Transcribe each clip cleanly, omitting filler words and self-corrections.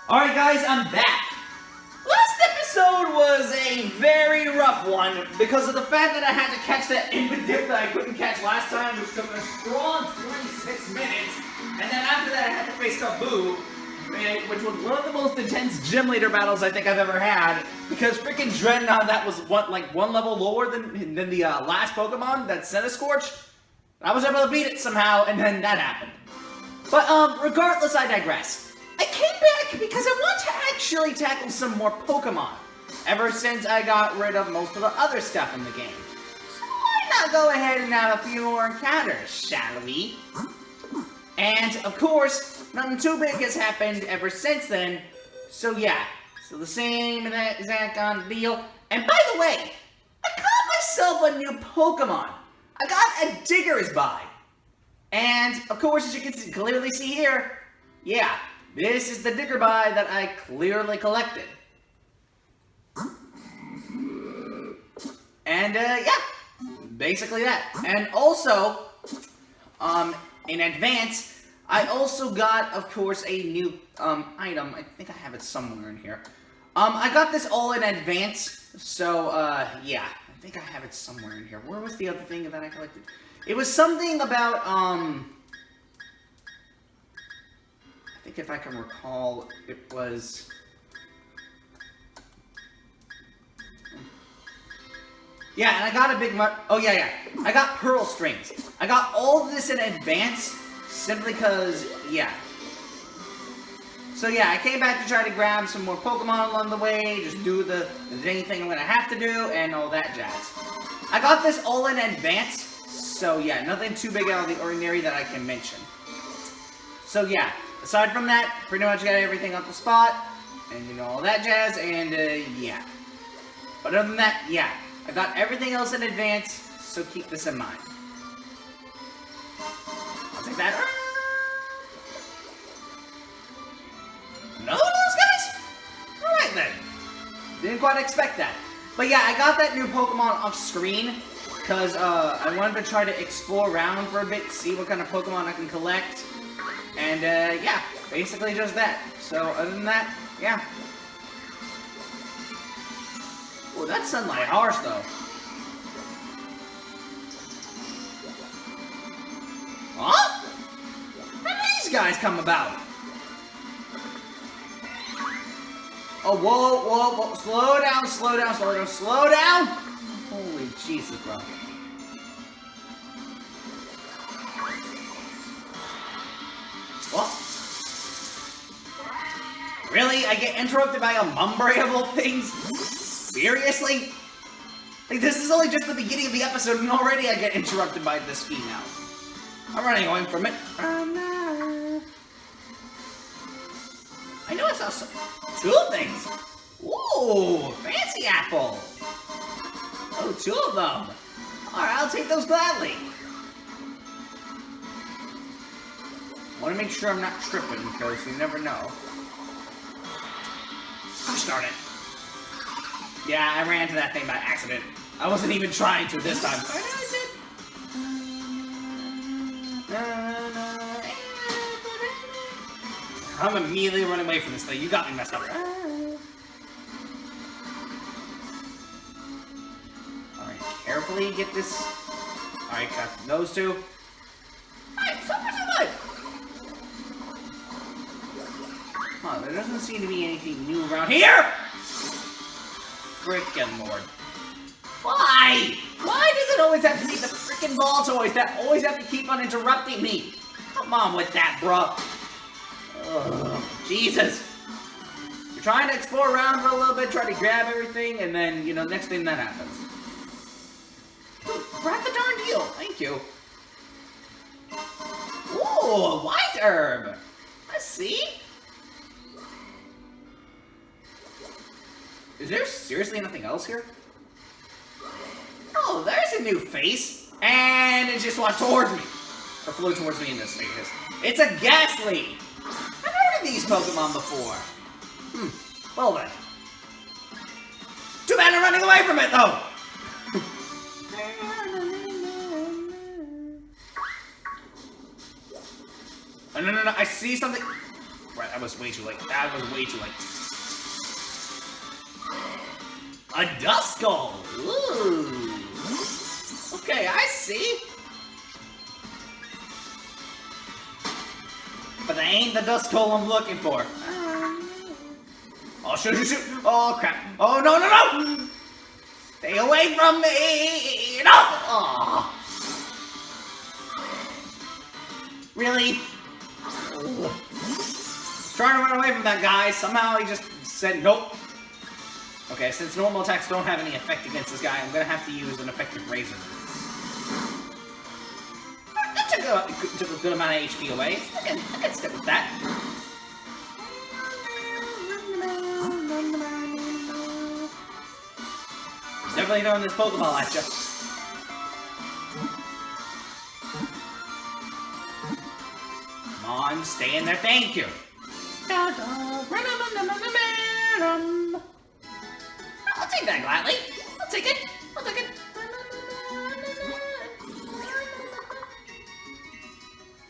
Alright guys, I'm back. Last episode was a very rough one because of the fact that I had to catch that Impidimp that I couldn't catch last time, which took a strong 26 minutes. And then after that I had to face Kaboo, which was one of the most intense gym leader battles I think I've ever had. Because freaking Dreadnought, that was one level lower than the last Pokemon, that Centiskorch. I was able to beat it somehow, and then that happened. But regardless, I digress. I came back because I want to actually tackle some more Pokemon, ever since I got rid of most of the other stuff in the game. So why not go ahead and have a few more encounters, shall we? And, of course, nothing too big has happened ever since then, so yeah. So the same exact kind of deal. And by the way, I got myself a new Pokemon. I got a Diggersby. And, of course, as you can clearly see here, yeah, this is the Diggersby that I clearly collected. And, yeah, basically that. And also, in advance, I also got, of course, a new, item. I think I have it somewhere in here. I got this all in advance, so, yeah. I think I have it somewhere in here. Where was the other thing that I collected? It was something about, I think if I can recall, it was... Yeah, and I got a big oh, yeah. I got Pearl Strings. I got all of this in advance, simply because, yeah. So, yeah, I came back to try to grab some more Pokemon along the way, just do the dang thing I'm gonna have to do, and all that jazz. I got this all in advance, so, yeah, nothing too big out of the ordinary that I can mention. So, yeah, aside from that, pretty much got everything on the spot, and, you know, all that jazz, and, yeah. But other than that, yeah. I got everything else in advance, so keep this in mind. I'll take that. No news, guys? Alright then. Didn't quite expect that. But yeah, I got that new Pokemon off screen, because I wanted to try to explore around for a bit, see what kind of Pokemon I can collect. And yeah, basically just that. So other than that, yeah. Oh, that's Sunlight harsh, though. Huh? How did these guys come about? Oh, whoa. Slow down. Holy Jesus, bro. What? Really? I get interrupted by a Mumbrae of all things? Seriously? Like, this is only just the beginning of the episode, and already I get interrupted by this female. I'm running away from it. I know I saw two things. Ooh, fancy apple. Oh, two of them. Alright, I'll take those gladly. Want to make sure I'm not tripping, because you never know. Gosh darn it. Yeah, I ran into that thing by accident. I wasn't even trying to this time. I'm immediately running away from this thing. You got me messed up. Alright, carefully get this. Alright, got those two. Alright, so much alive. Huh, there doesn't seem to be anything new around here! Frickin' Lord. Why? Why does it always have to be the frickin' ball toys that always have to keep on interrupting me? Come on with that, bruh. Ugh, Jesus. You're trying to explore around for a little bit, try to grab everything, and then, you know, next thing that happens. Grab the darn deal. Thank you. Ooh, a white herb. I see. Is there seriously nothing else here? Oh, there's a new face. And it just walked towards me. Or flew towards me in this case. It's a Ghastly. I've heard of these Pokemon before. Well then. Too bad I'm running away from it, though. No, I see something. Right, that was way too late. That was way too late. A Duskull! Ooh! Okay, I see. But that ain't the Duskull I'm looking for. Oh, shoot, shoot, shoot! Oh, crap! Oh, no, no, no! Stay away from me! No! Oh. Really? Ugh. Trying to run away from that guy. Somehow he just said nope. Okay, since normal attacks don't have any effect against this guy, I'm gonna have to use an effective razor. That took a good amount of HP away. I can stick with that. Definitely throwing this Pokeball at you. Come on, stay in there. Thank you. I'll take that gladly. I'll take it. I'll take it.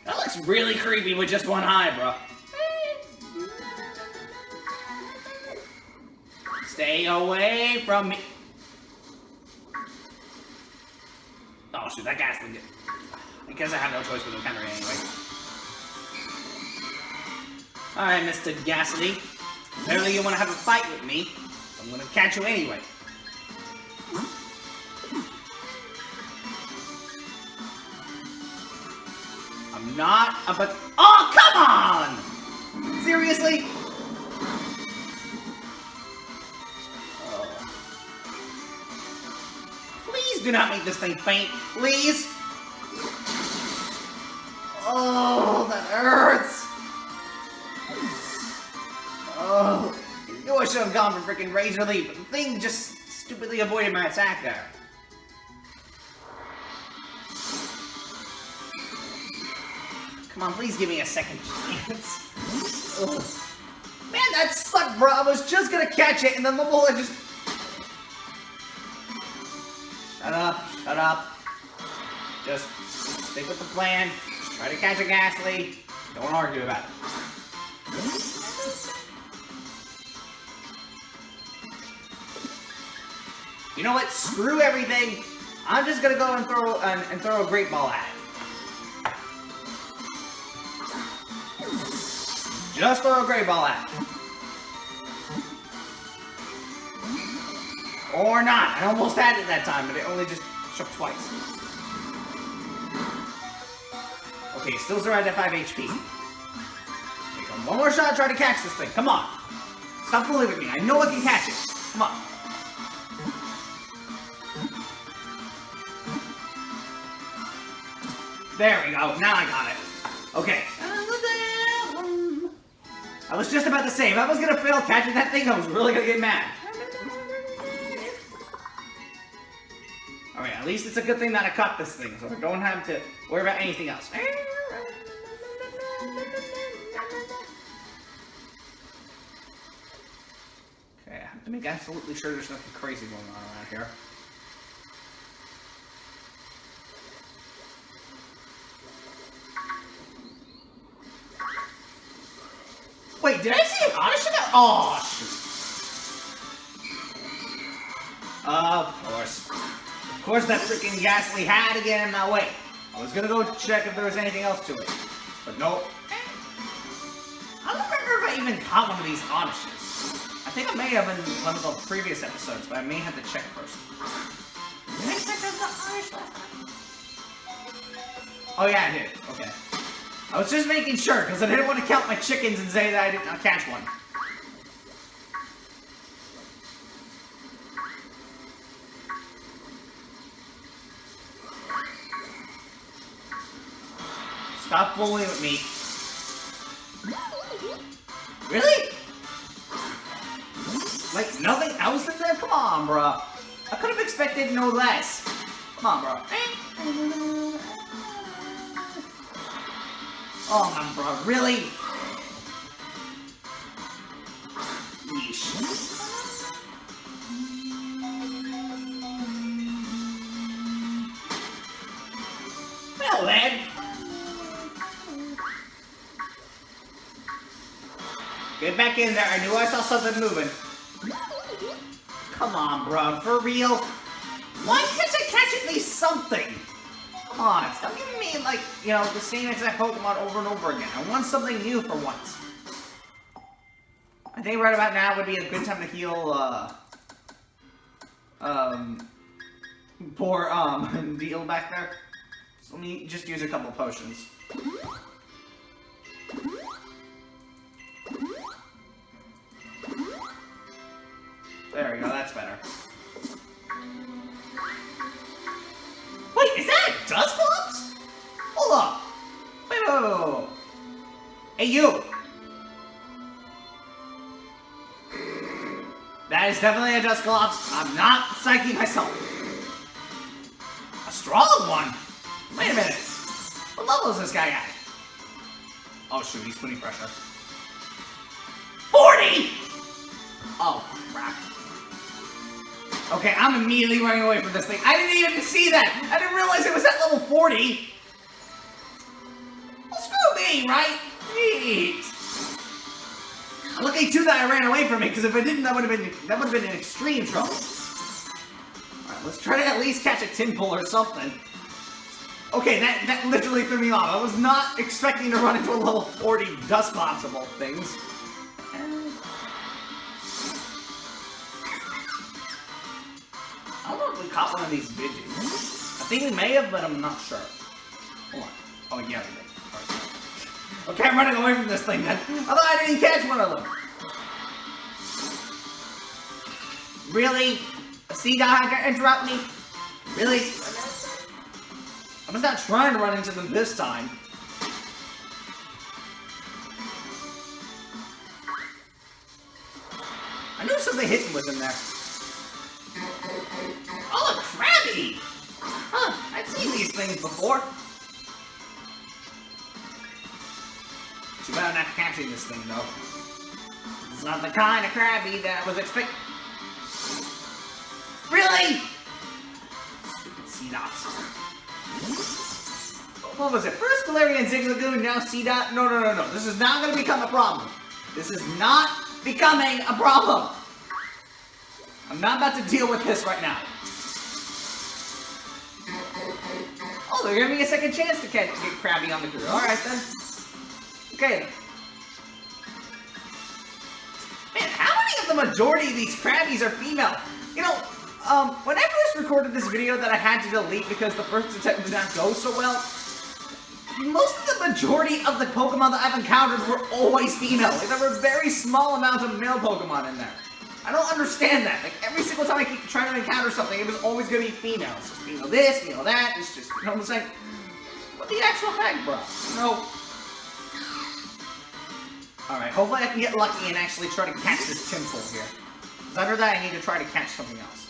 That looks really creepy with just one eye, bro. Stay away from me. Oh shoot, that gas thing. I guess I have no choice with the counter anyway. Alright, Mr. Gastly. Apparently you want to have a fight with me, so I'm gonna catch you anyway. I'm not about. Oh, come on! Seriously? Oh. Please do not make this thing faint, please. Oh, that hurts. Oh, I knew I should have gone for freaking Razor Leaf, but the thing just stupidly avoided my attack there. Come on, please give me a second chance. Ugh. Man, that sucked, bro. I was just gonna catch it, and then the bullet just... Shut up, shut up. Just stick with the plan. Just try to catch a Gastly. Don't argue about it. You know what? Screw everything. I'm just gonna go and throw a Great Ball at it. Just throw a Great Ball at it. Or not. I almost had it that time, but it only just shook twice. Okay, still survived at 5 HP. Okay, one more shot, try to catch this thing. Come on. Stop fooling with me. I know I can catch it. Come on. There we go. Now I got it. Okay. I was just about to say, if I was gonna fail catching that thing, I was really gonna get mad. Alright, at least it's a good thing that I caught this thing, so I don't have to worry about anything else. Okay, I have to make absolutely sure there's nothing crazy going on around here. Wait, did I see an Oddish in there? Oh, shoot. Of course. Of course that freaking Gastly had to get in my way. I was gonna go check if there was anything else to it. But nope. I don't remember if I even caught one of these Oddishes. I think I may have in one of the previous episodes, but I may have to check first. Did I catch the Oddish last time? Oh yeah, I did. Okay. I was just making sure, because I didn't want to count my chickens and say that I did not catch one. Stop fooling with me. Really? Like, nothing else in there? Come on, bro. I could have expected no less. Come on, bro. Oh, man, bro. Really? Yeesh. Well, then. get back in there. I knew I saw something moving. Come on, bro. For real? Why can't I catch at least something? Come on. Stop giving me, like, you know, the same exact Pokemon over and over again. I want something new for once. I think right about now would be a good time to heal, poor, Deal back there. So let me just use a couple potions. There we go, that's better. Wait, is that a Dusclops? Hold up. Wait. Hey, you! That is definitely a Dusclops. I'm not psyching myself. A strong one? Wait a minute. What level is this guy at? Oh shoot, he's putting pressure. 40! Oh, crap. Okay, I'm immediately running away from this thing. I didn't even see that! I didn't realize it was at level 40! Well, screw me, right? Jeez. I'm lucky too that I ran away from it, because if I didn't, that would have been an extreme trouble. Alright, let's try to at least catch a Tinpole or something. Okay, that literally threw me off. I was not expecting to run into a level 40 Dusclops of all things. I don't know if we caught one of these Pidgeys. I think we may have, but I'm not sure. Hold on. Oh, yeah, we did. Right. Okay, I'm running away from this thing then. I thought I didn't catch one of them. Really? A sea guy to interrupt me? Really? I was not trying to run into them this time. I knew something hidden was in there. Oh, a Krabby! Huh, I've seen these things before. Too bad I'm not catching this thing, though. It's not the kind of Krabby that I was expecting. Really? Stupid Seedots. What was it? First Galarian Zigzagoon, now Seedot? No. This is not going to become a problem. This is not becoming a problem. I'm not about to deal with this right now. Oh, they're giving me a second chance to get Krabby on the crew. Alright then. Okay then. Man, how many of the majority of these Krabbies are female? You know, when I first recorded this video that I had to delete because the first attempt did not go so well, most of the majority of the Pokemon that I've encountered were always female. Like, there were very small amounts of male Pokemon in there. I don't understand that. Like, every single time I keep trying to encounter something, it was always going to be female. It's just female this, female that. It's just, you know what I'm saying? What the actual heck, bro? No. Alright, hopefully I can get lucky and actually try to catch this Tinpole here. Because after that, I need to try to catch something else.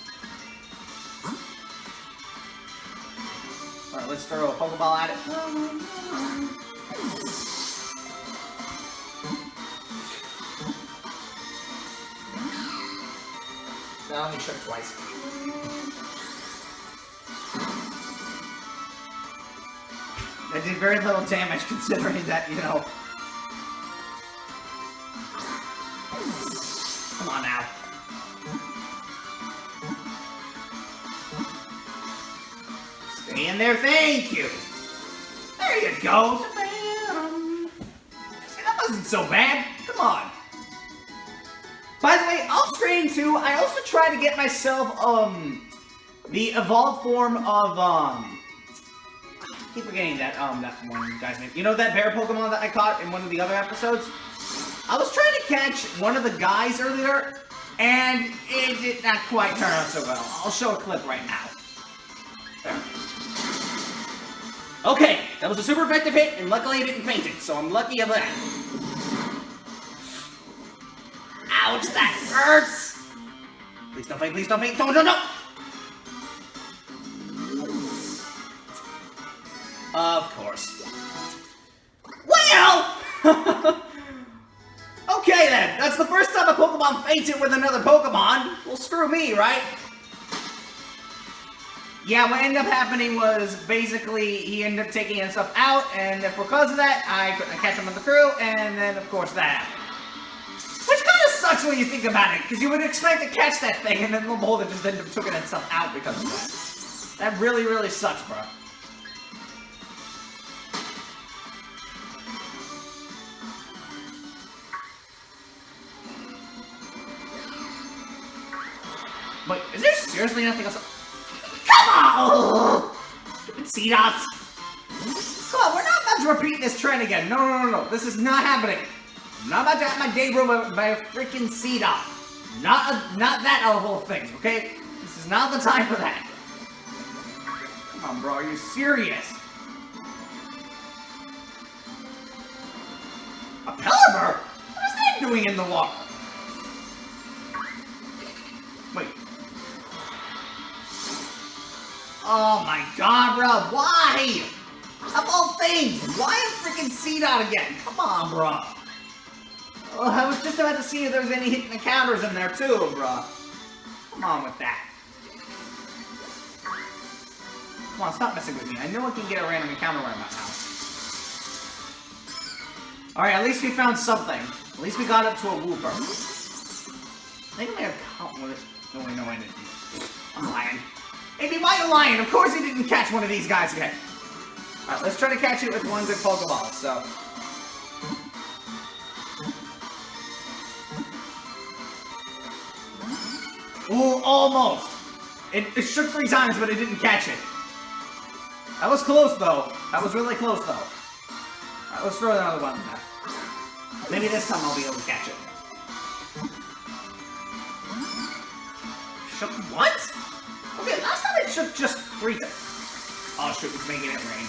Alright, let's throw a Pokeball at it. Now let me check twice. That did very little damage considering that, you know. Come on now. Stay in there, thank you! There you go! See, that wasn't so bad. Come on. By the way, off screen too, I also tried to get myself, the evolved form of, I keep forgetting that, that one guy's name. You know that bear Pokemon that I caught in one of the other episodes? I was trying to catch one of the guys earlier, and it did not quite turn out so well. I'll show a clip right now. There. Okay, that was a super effective hit, and luckily I didn't faint it, so I'm lucky of that. Ouch, that hurts! Please don't faint, please don't faint. No! Of course. Well! Okay then, that's the first time a Pokemon fainted with another Pokemon. Well, screw me, right? Yeah, what ended up happening was basically he ended up taking himself out, and because of that, I couldn't catch him on the crew, and then of course that happened. sucks when you think about it, because you would expect to catch that thing, and then the boulder just ended up taking itself out because of that. That really, really sucks, bro. Wait, is there seriously nothing else? Come on! Stupid C-Dots! Come on, we're not about to repeat this trend again. No. This is not happening. I'm not about to have my day ruined by a freaking C-Dot. Not that out of all things, okay? This is not the time for that. Come on, bro, are you serious? A Pelipper? What is that doing in the water? Wait. Oh my god, bro, why? Of all things, why a freaking C-Dot again? Come on, bro. Oh, I was just about to see if there was any hidden encounters in there too, bro. Come on with that. Come on, stop messing with me. I know I can get a random encounter right about now. Alright, at least we found something. At least we got up to a Wooper. I think I may have caught one of it. No, I didn't. I'm lying. Maybe why you lying? Of course he didn't catch one of these guys yet. Alright, let's try to catch it with one good Pokeball, so... Ooh, almost! It shook 3 times, but it didn't catch it. That was close, though. That was really close, though. Alright, let's throw another one back. Maybe this time I'll be able to catch it. Shook once? Okay, last time it shook just 3 times. Oh shoot, it's making it rain.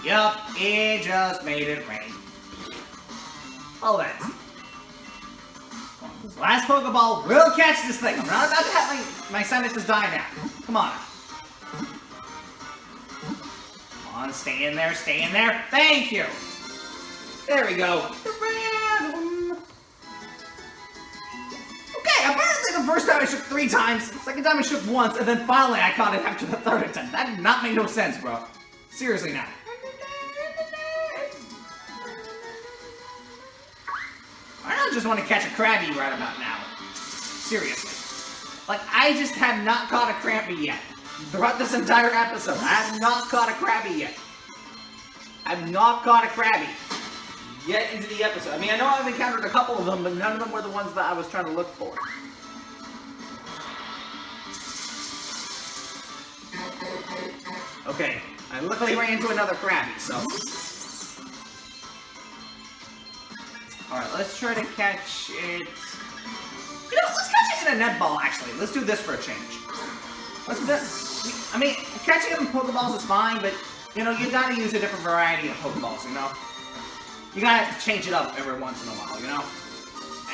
Yup, it just made it rain. Well then. This last Pokeball will catch this thing. I'm not about to have my sinuses die now. Come on. Come on, stay in there, stay in there. Thank you. There we go. Okay, apparently the first time I shook 3 times, the second time I shook once, and then finally I caught it after the 3rd attempt. That did not make no sense, bro. Seriously not. I don't just want to catch a Krabby right about now. Seriously. Like, I just have not caught a Krabby yet. Throughout this entire episode, I have not caught a Krabby yet. I've not caught a Krabby yet into the episode. I mean, I know I've encountered a couple of them, but none of them were the ones that I was trying to look for. Okay, I luckily ran into another Krabby, so... Alright, let's try to catch it... You know, let's catch it in a netball, actually. Let's do this for a change. Let's do... I mean, catching them in Pokeballs is fine, but, you know, you gotta use a different variety of Pokeballs, you know? You gotta have to change it up every once in a while, you know?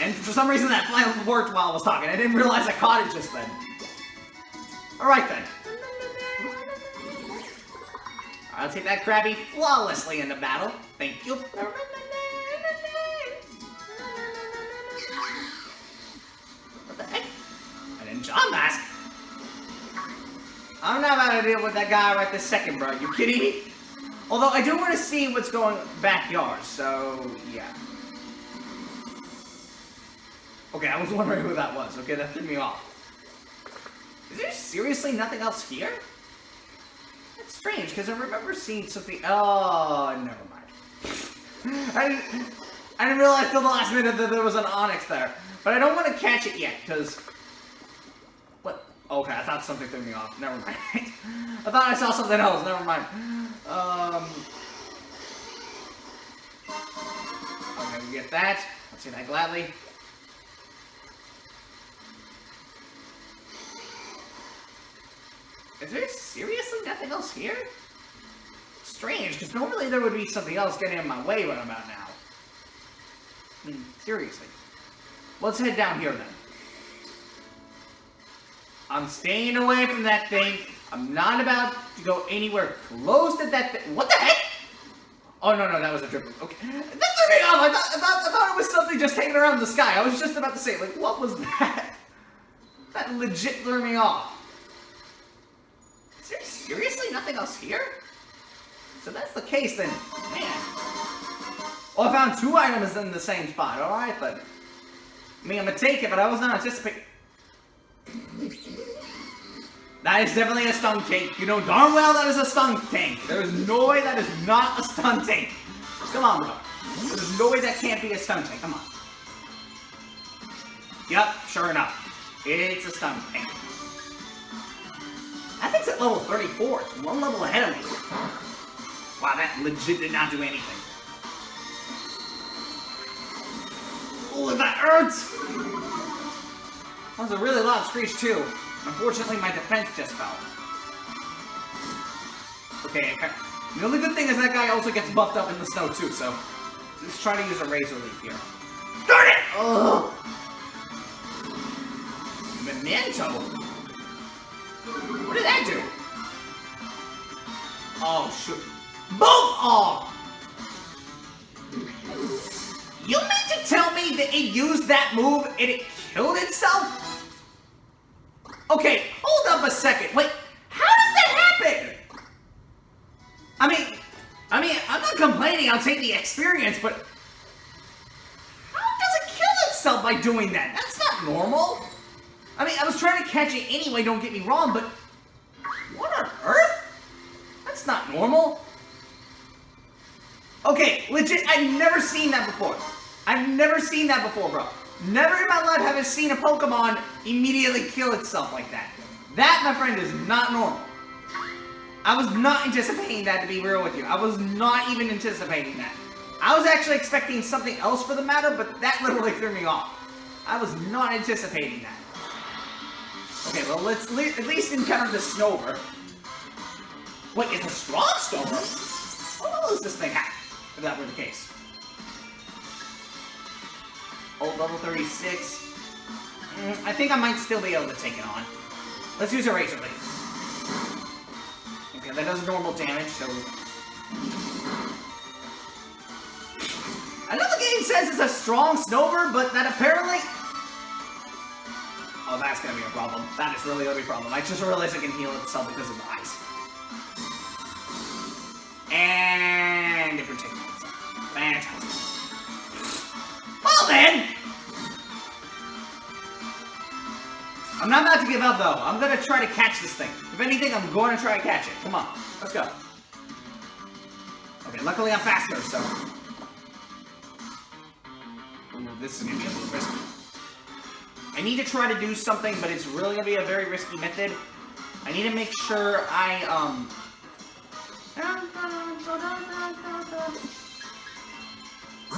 And for some reason that plan worked while I was talking. I didn't realize I caught it just then. Alright then. I'll take that Krabby flawlessly into battle. Thank you. What the heck? An Ninja Mask? I don't know how to deal with that guy right this second, bro. You kidding me? Although I do want to see what's going backyard, so yeah. Okay, I was wondering who that was. Okay, that threw me off. Is there seriously nothing else here? That's strange, because I remember seeing something... Oh, never mind. I didn't realize till the last minute that there was an Onix there. But I don't want to catch it yet, because... What? Okay, I thought something threw me off. Never mind. I thought I saw something else. Never mind. Okay, we get that. I'll take that gladly. Is there seriously nothing else here? Strange, because normally there would be something else getting in my way right about now. I mean, seriously. Let's head down here then. I'm staying away from that thing. I'm not about to go anywhere close to that thing. What the heck? Oh, no, that was a drip. Okay. That threw me off. I thought it was something just hanging around the sky. I was just about to say, like, what was that? That legit threw me off. Is there seriously nothing else here? So that's the case then, man. Well, I found 2 items in the same spot, alright, but... I mean, I'm gonna take it, but I was not anticipating... That is definitely a stun tank. You know darn well that is a stun tank. There is no way that is not a stun tank. Come on, bro. There's no way that can't be a stun tank. Come on. Yep, sure enough. It's a stun tank. I think it's at level 34. It's 1 level ahead of me. Wow, that legit did not do anything. Oh, that hurts! That was a really loud screech, too. Unfortunately, my defense just fell. Okay, the only good thing is that guy also gets buffed up in the snow, too, so... Let's try to use a Razor Leaf here. Darn it! Ugh! Memento? What did that do? Oh, shoot. Both off! You mean to tell me that it used that move and it killed itself? Okay, hold up a second. Wait, how does that happen? I mean, I'm not complaining, I'll take the experience, but... How does it kill itself by doing that? That's not normal. I mean, I was trying to catch it anyway, don't get me wrong, but... What on earth? That's not normal. Okay, legit, I've never seen that before. I've never seen that before, bro. Never in my life have I seen a Pokemon immediately kill itself like that. That, my friend, is not normal. I was not anticipating that, to be real with you. I was not even anticipating that. I was actually expecting something else for the matter, but that literally threw me off. I was not anticipating that. Okay, well, let's at least encounter the Snover. Wait, it's a strong Snover? What level does this thing have, if that were the case? Oh, level 36. I think I might still be able to take it on. Let's use a Razor Leaf. Okay, that does normal damage, so... I know the game says it's a strong Snover, but that apparently... Oh, that's gonna be a problem. That is really gonna be a problem. I just realized it can heal itself because of the ice. And it protected itself. Fantastic. Well then! I'm not about to give up though. I'm gonna try to catch this thing. If anything, I'm going to try to catch it. Come on, let's go. Okay, luckily I'm faster, so... Ooh, this is gonna be a little risky. I need to try to do something, but it's really gonna be a very risky method. I need to make sure I,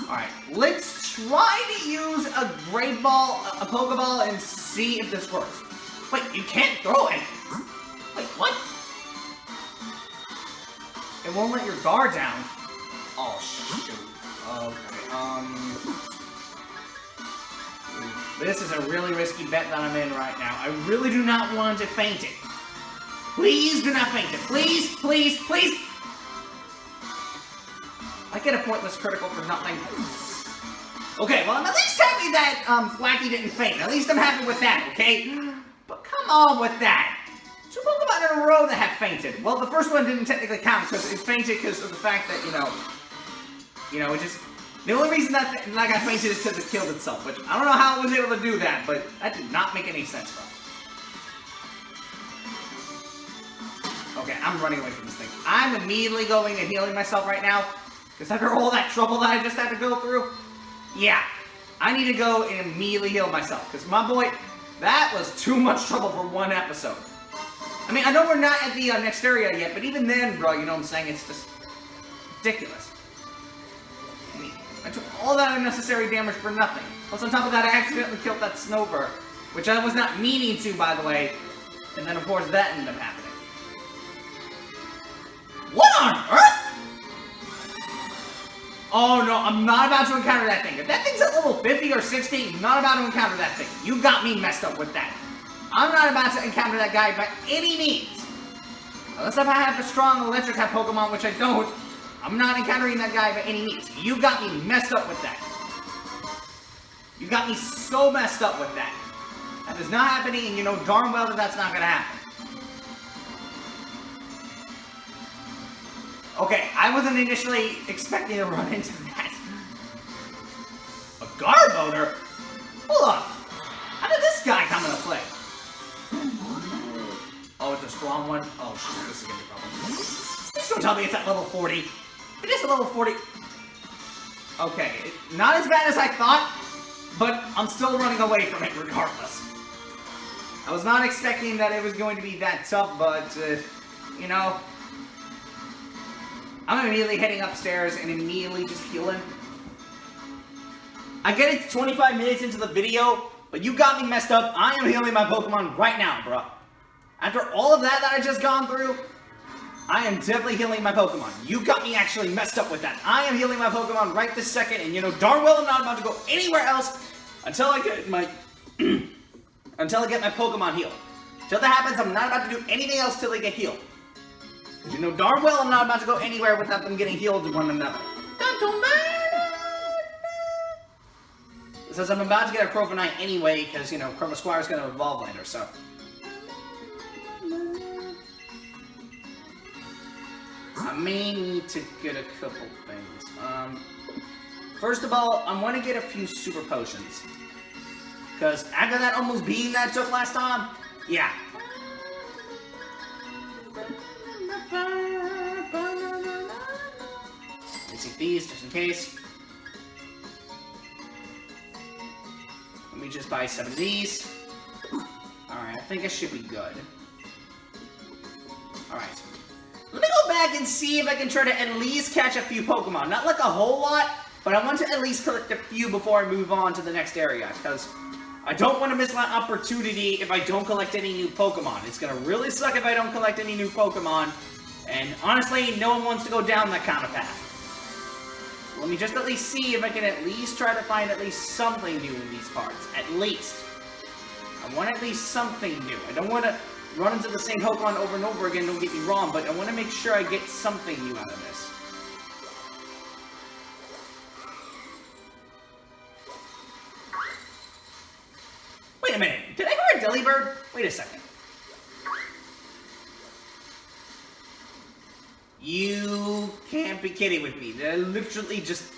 Alright, let's try to use a Great Ball, a Pokeball, and see if this works. Wait, you can't throw it! Wait, what? It won't let your guard down. Oh, shoot. Okay, This is a really risky bet that I'm in right now. I really do not want to faint it. Please do not faint it. Please, please, please! I get a pointless critical for nothing. Okay, well, I'm at least happy that, Flaky didn't faint. At least I'm happy with that, okay? But come on with that. 2 Pokemon in a row that have fainted. Well, the first one didn't technically count because it fainted because of the fact that, it just... The only reason that got fainted is because it killed itself, which I don't know how it was able to do that, but that did not make any sense, bro. Okay, I'm running away from this thing. I'm immediately going and healing myself right now. Because after all that trouble that I just had to go through, yeah, I need to go and immediately heal myself. Because my boy, that was too much trouble for 1 episode. I mean, I know we're not at the next area yet, but even then, bro, you know what I'm saying? It's just ridiculous. I mean, I took all that unnecessary damage for nothing. Plus, on top of that, I accidentally killed that Snover, which I was not meaning to, by the way. And then, of course, that ended up happening. What on earth? Oh no, I'm not about to encounter that thing. If that thing's at level 50 or 60, I'm not about to encounter that thing. You got me messed up with that. I'm not about to encounter that guy by any means. Unless if I have a strong electric type Pokemon, which I don't, I'm not encountering that guy by any means. You got me messed up with that. You got me so messed up with that. That is not happening, and you know darn well that that's not going to happen. Okay, I wasn't initially expecting to run into that. loader. Hold up. How did this guy come into play? Oh, it's a strong one? Oh, shoot, this is gonna be a problem. Please don't tell me it's at level 40. It is a level 40. Okay, not as bad as I thought, but I'm still running away from it regardless. I was not expecting that it was going to be that tough, but, you know, I'm immediately heading upstairs and immediately just healing. I get it 25 minutes into the video, but you got me messed up. I am healing my Pokemon right now, bro. After all of that I just gone through, I am definitely healing my Pokemon. You got me actually messed up with that. I am healing my Pokemon right this second, and you know darn well I'm not about to go anywhere else until I get my until I get my Pokemon healed. Until that happens, I'm not about to do anything else till they get healed. Because you know darn well I'm not about to go anywhere without them getting healed to one another. Since I'm about to get a Corviknight anyway, because you know Corvisquire's going to evolve later, so. I may need to get a couple things. First of all, I want to get a few super potions. Because after that almost beating that I took last time, yeah. Let's see these, just in case. Let me just buy 7 of these. Alright, I think I should be good. Alright. Let me go back and see if I can try to at least catch a few Pokemon. Not like a whole lot, but I want to at least collect a few before I move on to the next area, because I don't want to miss my opportunity if I don't collect any new Pokemon. It's going to really suck if I don't collect any new Pokemon, and honestly, no one wants to go down that kind of path. So let me just at least see if I can at least try to find at least something new in these parts. At least. I want at least something new. I don't want to run into the same Pokemon over and over again, don't get me wrong, but I want to make sure I get something new out of this. Wait a minute, did I hear a Delibird? Wait a second. You can't be kidding with me. They're literally just...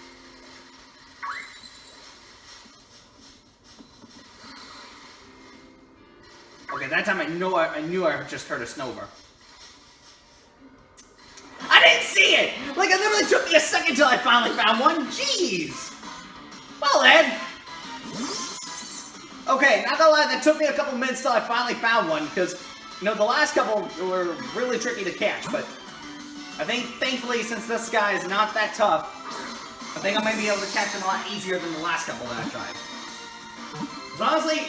Okay, that time I knew I just heard a Snover. I didn't see it! Like, it literally took me a second till I finally found one. Jeez! Well then. Okay, not gonna lie, that took me a couple minutes till I finally found one, because, you know, the last couple were really tricky to catch, but I think, thankfully, since this guy is not that tough, I think I might be able to catch him a lot easier than the last couple that I tried. Because honestly,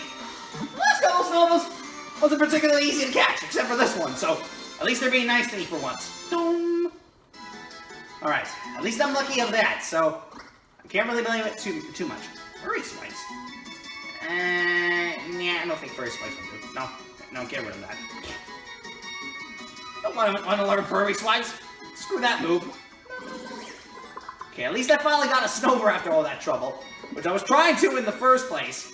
the last couple Snovas wasn't particularly easy to catch, except for this one, so at least they're being nice to me for once. Alright, at least I'm lucky of that, so I can't really blame it too much. Furry Spikes. Yeah, I don't think Furry Spikes will do. No, get rid of that. Don't want to learn Furry Spikes. Screw that move. Okay, at least I finally got a Snover after all that trouble, which I was trying to in the first place.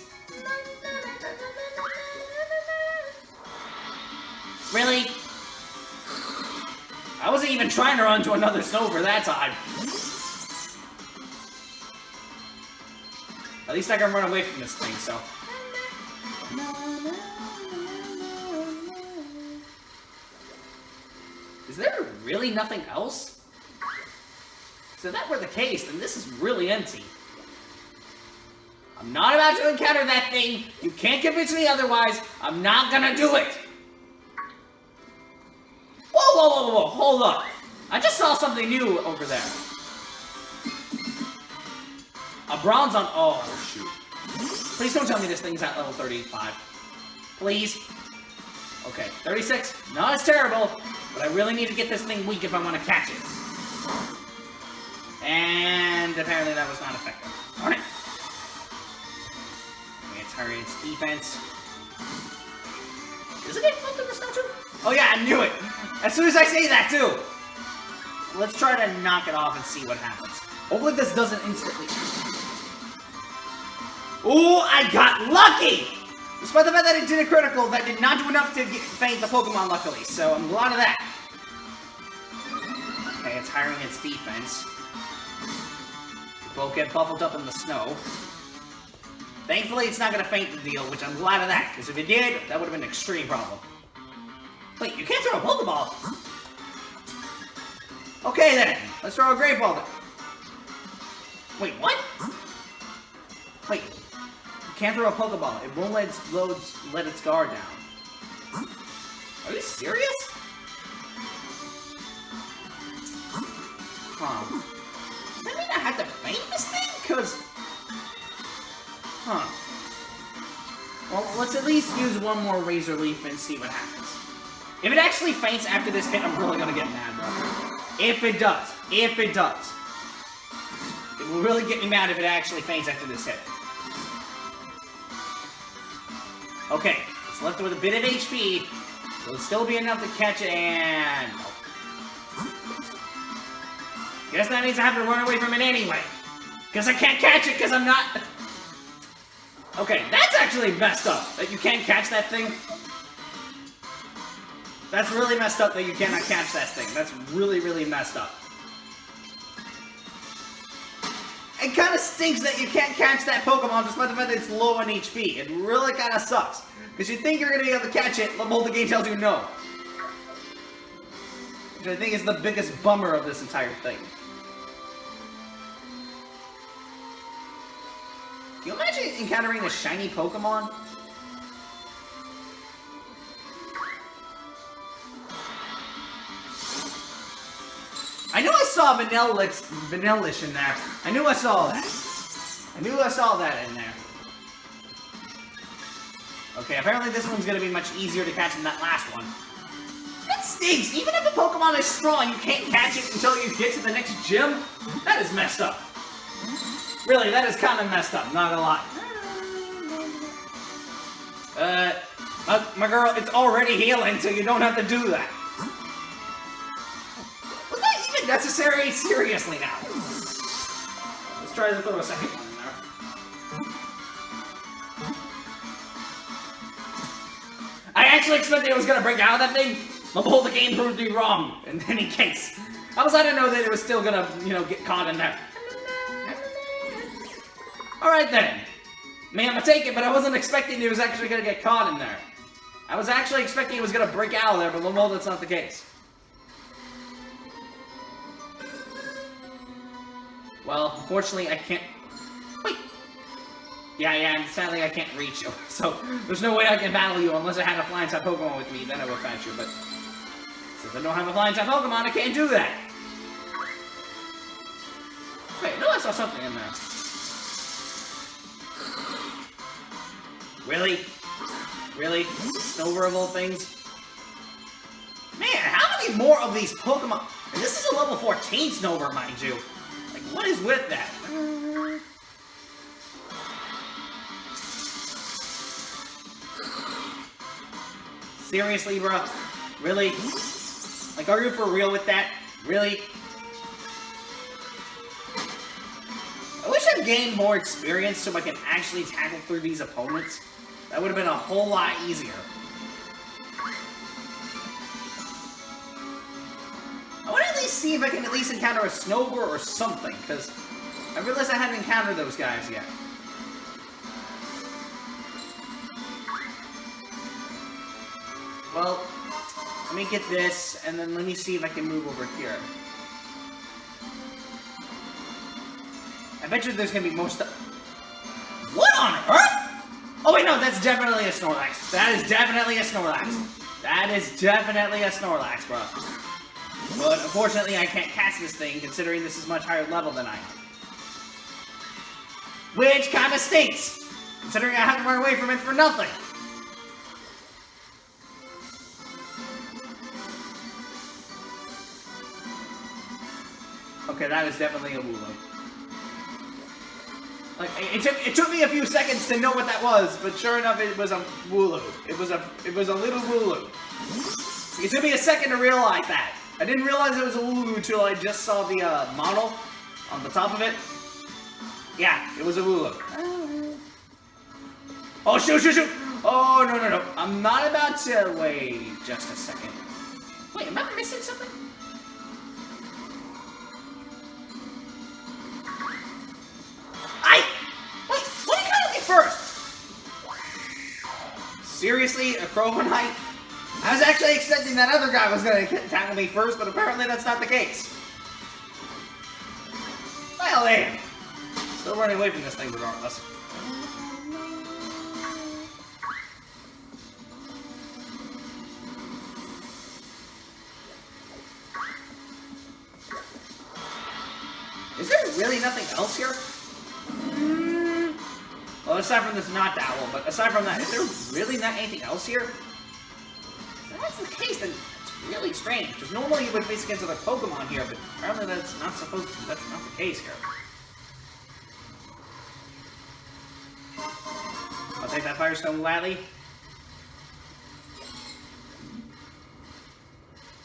Really? I wasn't even trying to run to another Snover that time. At least I can run away from this thing, so. Is there really nothing else? So if that were the case, then this is really empty. I'm not about to encounter that thing. You can't convince me otherwise. I'm not gonna do it. Whoa, hold up. I just saw something new over there. A Bronzong. Oh, shoot. Please don't tell me this thing's at level 35. Please. Okay, 36. Not as terrible, but I really need to get this thing weak if I want to catch it. And apparently that was not effective. Darn it. Okay, it's hurry its defense. Is it getting close to the snow too? Oh yeah, I knew it! As soon as I say that too! Let's try to knock it off and see what happens. Hopefully this doesn't instantly... Ooh, I got lucky! Despite the fact that it did a critical, that did not do enough to faint the Pokemon, luckily, so I'm glad of that. Okay, it's hiring its defense. Both get buffled up in the snow. Thankfully, it's not gonna faint the deal, which I'm glad of that, because if it did, that would have been an extreme problem. Wait, you can't throw a Pokeball? Okay then, let's throw a Great Ball then. Wait, what? Wait, you can't throw a Pokeball. It won't let its guard down. Are you serious? Huh. Does that mean I have to faint this thing? Because... Huh. Well, let's at least use one more Razor Leaf and see what happens. If it actually faints after this hit, I'm really gonna get mad, bro. If it does. If it does. It will really get me mad if it actually faints after this hit. Okay, it's left with a bit of HP. It'll still be enough to catch it, and... Guess that means I have to run away from it anyway. Because I can't catch it, because I'm not... Okay, that's actually messed up, that you can't catch that thing. That's really messed up that you cannot catch that thing. That's really, really messed up. It kind of stinks that you can't catch that Pokemon despite the fact that it's low on HP. It really kind of sucks. Because you think you're going to be able to catch it, but the game tells you no. Which I think is the biggest bummer of this entire thing. Can you imagine encountering a shiny Pokemon? I knew I saw Vanillish in there. I knew I saw that. I knew I saw that in there. Okay, apparently this one's gonna be much easier to catch than that last one. That stinks! Even if a Pokemon is strong, you can't catch it until you get to the next gym? That is messed up. Really, that is kind of messed up, not gonna lie. My girl, it's already healing, so you don't have to do that. Was that even necessary? Seriously now. Let's try to throw a second one in there. I actually expected it was gonna break out of that thing, but the game proved me wrong in any case. How was I to know that it was still gonna, get caught in there? Alright then. I mean, I'm gonna take it, but I wasn't expecting it was actually gonna get caught in there. I was actually expecting it was gonna break out of there, but well, that's not the case. Well, unfortunately, I can't... Wait! Yeah, and sadly I can't reach you, so there's no way I can battle you unless I had a Flying-type Pokemon with me, then I would catch you, but... Since I don't have a Flying-type Pokemon, I can't do that! Wait, no, I saw something in there. Really? Really? Snover of all things? Man, how many more of these Pokemon... And this is a level 14 Snover, mind you. Like, what is with that? Seriously, bro? Really? Like, are you for real with that? Really? I wish I'd gained more experience so I can actually tackle through these opponents. That would have been a whole lot easier. I want to at least see if I can at least encounter a Snover or something, because I realized I hadn't encountered those guys yet. Well, let me get this, and then let me see if I can move over here. I bet you there's gonna be more stuff. What on earth? Oh wait, no, that's definitely a Snorlax. That is definitely a Snorlax. That is definitely a Snorlax, bro. But unfortunately, I can't catch this thing, considering this is much higher level than I am. Which kind of stinks, considering I have to run away from it for nothing. Okay, that is definitely a Wooloo. Like, it took me a few seconds to know what that was, but sure enough, it was a Wooloo. It was a little Wooloo. It took me a second to realize that. I didn't realize it was a Wooloo until I just saw the model on the top of it. Yeah, it was a Wooloo. Oh, shoot, shoot, shoot! Oh, no, no, no. I'm not about to... Wait just a second. Wait, am I missing something? Wait, what kind of first! Seriously? A Crowonite? I was actually expecting that other guy was gonna tackle me first, but apparently that's not the case. Well, damn. Still running away from this thing regardless. Is there really nothing else here? Well, aside from this not that one, but aside from that, is there really not anything else here? If that's the case, then it's really strange. Because normally you would face against other Pokemon here, but apparently that's not the case here. I'll take that Firestone gladly.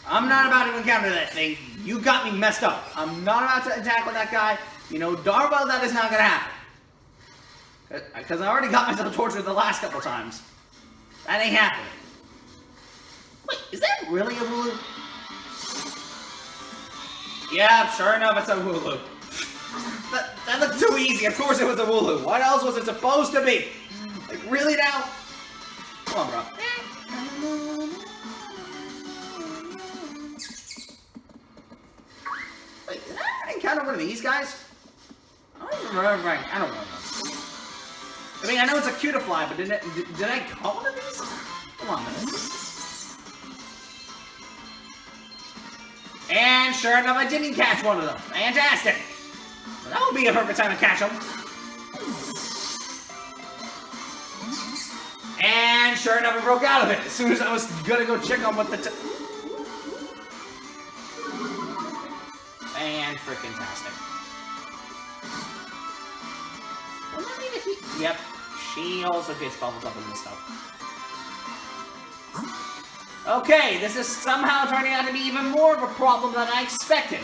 I'm not about to encounter that thing. You got me messed up. I'm not about to attack with that guy. You know darn well that is not gonna happen. Because I already got myself tortured the last couple times. That ain't happening. Wait, is that really a Wooloo? Yeah, sure enough, it's a Wooloo. That looked too easy. Of course it was a Wooloo. What else was it supposed to be? Like, really now? Come on, bro. Wait, did I already encounter one of these guys? I don't even remember. I don't know. I mean, I know it's a Cutiefly, but did I call one of these? Come on a minute. And sure enough, I didn't catch one of them. Fantastic! Well, that would be a perfect time to catch them. And sure enough, I broke out of it as soon as I was gonna go check on what the and frickin' tastic. Well, I mean, if he... Yep, she also gets bubbled up in this stuff. Okay, this is somehow turning out to be even more of a problem than I expected.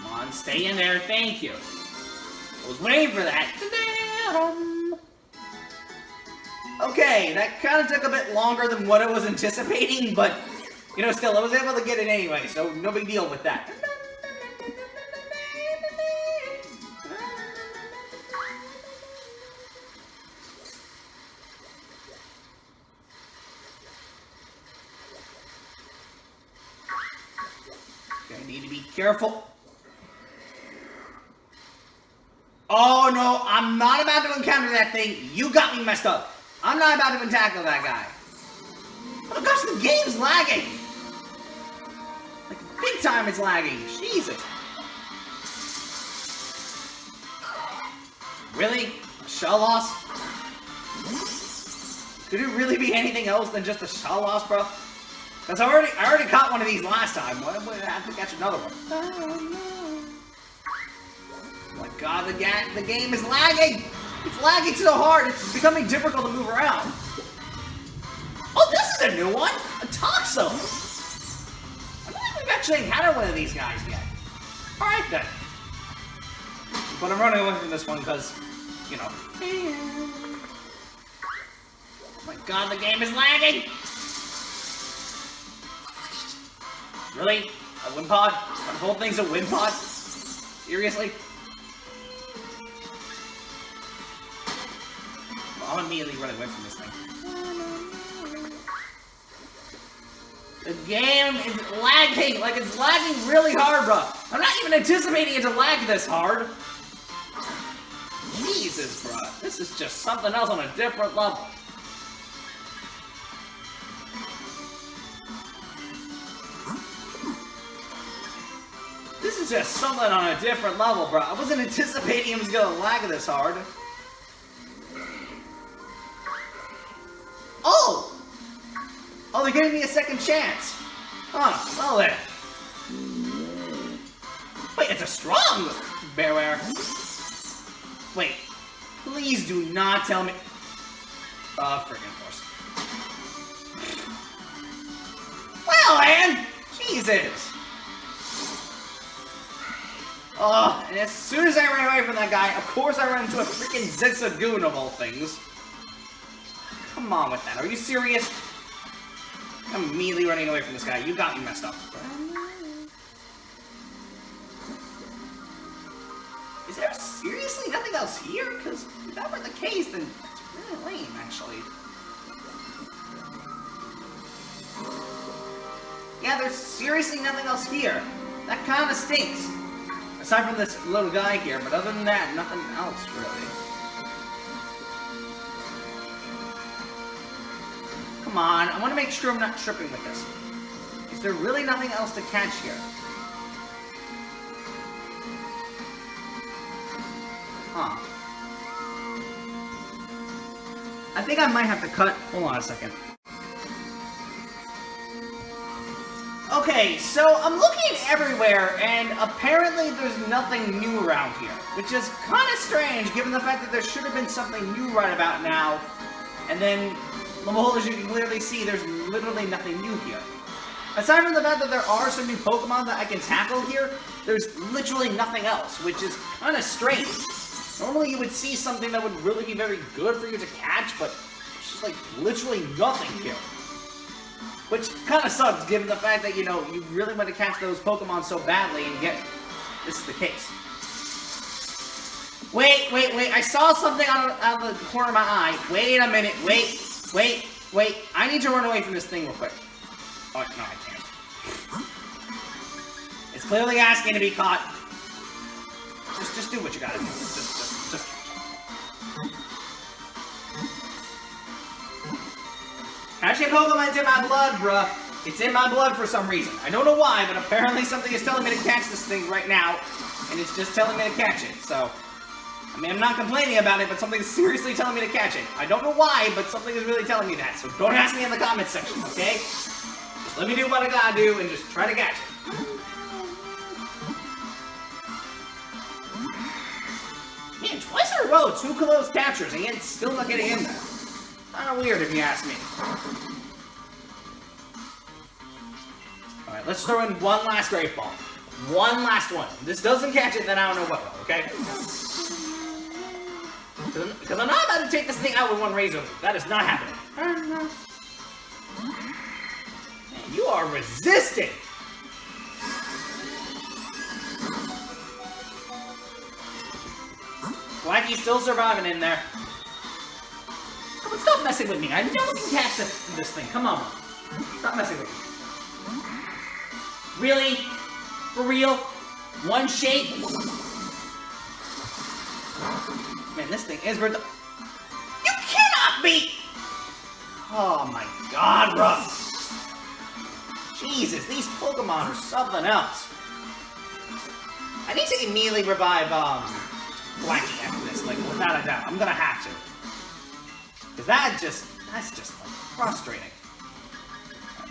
Come on, stay in there, thank you. I was waiting for that. Okay, that kind of took a bit longer than what I was anticipating, but, you know, still, I was able to get it anyway, so no big deal with that. Okay, I need to be careful. Oh no, I'm not about to encounter that thing. You got me messed up. I'm not about to tackle that guy. Oh gosh, the game's lagging. Like, big time it's lagging. Jesus. Really? A shell loss? Could it really be anything else than just a shell loss, bro? Because I already caught one of these last time. Why would I have to catch another one? Oh my god, the game is lagging! It's lagging so hard, it's becoming difficult to move around. Oh, this is a new one! A Toxel! I don't think we've actually encountered one of these guys yet. Alright then. But I'm running away from this one because, you know. Oh my god, the game is lagging! Really? A Wimpod? The whole thing's a Wimpod? Seriously? Well, I'm immediately running away from this thing. The game is lagging! Like, it's lagging really hard, bro! I'm not even anticipating it to lag this hard! Jesus, bro. This is just something else on a different level. This is just something on a different level, bro. I wasn't anticipating it was gonna lag this hard. Oh! Oh, they're giving me a second chance. Huh, well then. Wait, it's a strong Bearware. Wait, please do not tell me. Friggin' course. Well, man! Jesus! Oh, and as soon as I ran away from that guy, of course I ran into a freaking Zigzagoon of all things. Come on with that, are you serious? I'm immediately running away from this guy, you got me messed up. Is there seriously nothing else here? Because if that were the case, then it's really lame, actually. Yeah, there's seriously nothing else here. That kind of stinks. Aside from this little guy here, but other than that, nothing else, really. Come on, I want to make sure I'm not tripping with this. Is there really nothing else to catch here? Huh. I think I might have to cut... Hold on a second. Okay, so I'm looking everywhere, and apparently there's nothing new around here. Which is kind of strange, given the fact that there should have been something new right about now. And then, well, as you can clearly see, there's literally nothing new here. Aside from the fact that there are some new Pokemon that I can tackle here, there's literally nothing else, which is kind of strange. Normally you would see something that would really be very good for you to catch, but it's just like literally nothing here. Which kind of sucks, given the fact that, you know, you really want to catch those Pokemon so badly, and yet this is the case. Wait, I saw something out of the corner of my eye. Wait a minute, wait. I need to run away from this thing real quick. Oh, no, I can't. It's clearly asking to be caught. Just do what you gotta do. Just. Catching Pokemon's in my blood, bruh. It's in my blood for some reason. I don't know why, but apparently something is telling me to catch this thing right now, and it's just telling me to catch it, so... I mean, I'm not complaining about it, but something's seriously telling me to catch it. I don't know why, but something is really telling me that, so don't ask me in the comments section, okay? Just let me do what I gotta do, and just try to catch it. Man, twice in a row, 2 close captures, and yet it's still not getting in there. Kinda weird, if you ask me. Alright, let's throw in one last Great Ball. One last one. If this doesn't catch it, then I don't know what will, okay? Because I'm not about to take this thing out with one Razor Leaf. That is not happening. Man, you are resisting! Blacky's still surviving in there. But stop messing with me. I know you can catch this thing. Come on. Stop messing with me. Really? For real? One shake? Man, this thing is ridiculous. You cannot be! Oh my god, bro. Jesus, these Pokemon are something else. I need to immediately revive, Blackie after this, like, without a doubt. I'm gonna have to. Because that's just, like, frustrating.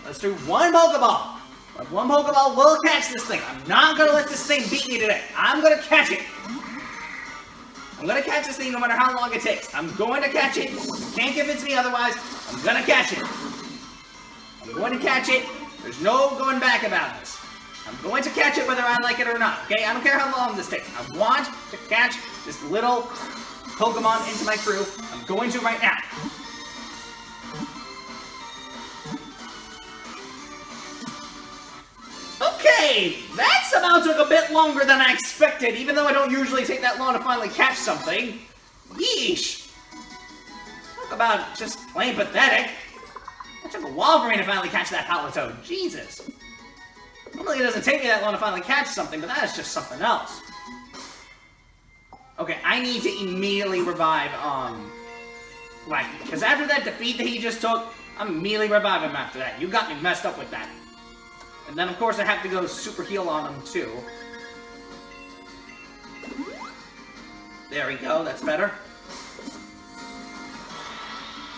Let's do one Pokeball. Like, one Pokeball will catch this thing. I'm not gonna let this thing beat me today. I'm gonna catch it. I'm gonna catch this thing no matter how long it takes. I'm going to catch it. You can't convince me otherwise. I'm gonna catch it. I'm going to catch it. There's no going back about this. I'm going to catch it whether I like it or not, okay? I don't care how long this takes. I want to catch this little Pokemon into my crew. I'm going to right now. Okay, that's about took a bit longer than I expected, even though I don't usually take that long to finally catch something. Yeesh. Talk about just plain pathetic. It took a while for me to finally catch that Palatoad. Jesus. Normally it doesn't take me that long to finally catch something, but that is just something else. Okay, I need to immediately revive, Blackie. Because after that defeat that he just took, I'm immediately reviving him after that. You got me messed up with that. And then, of course, I have to go super heal on him, too. There we go, that's better.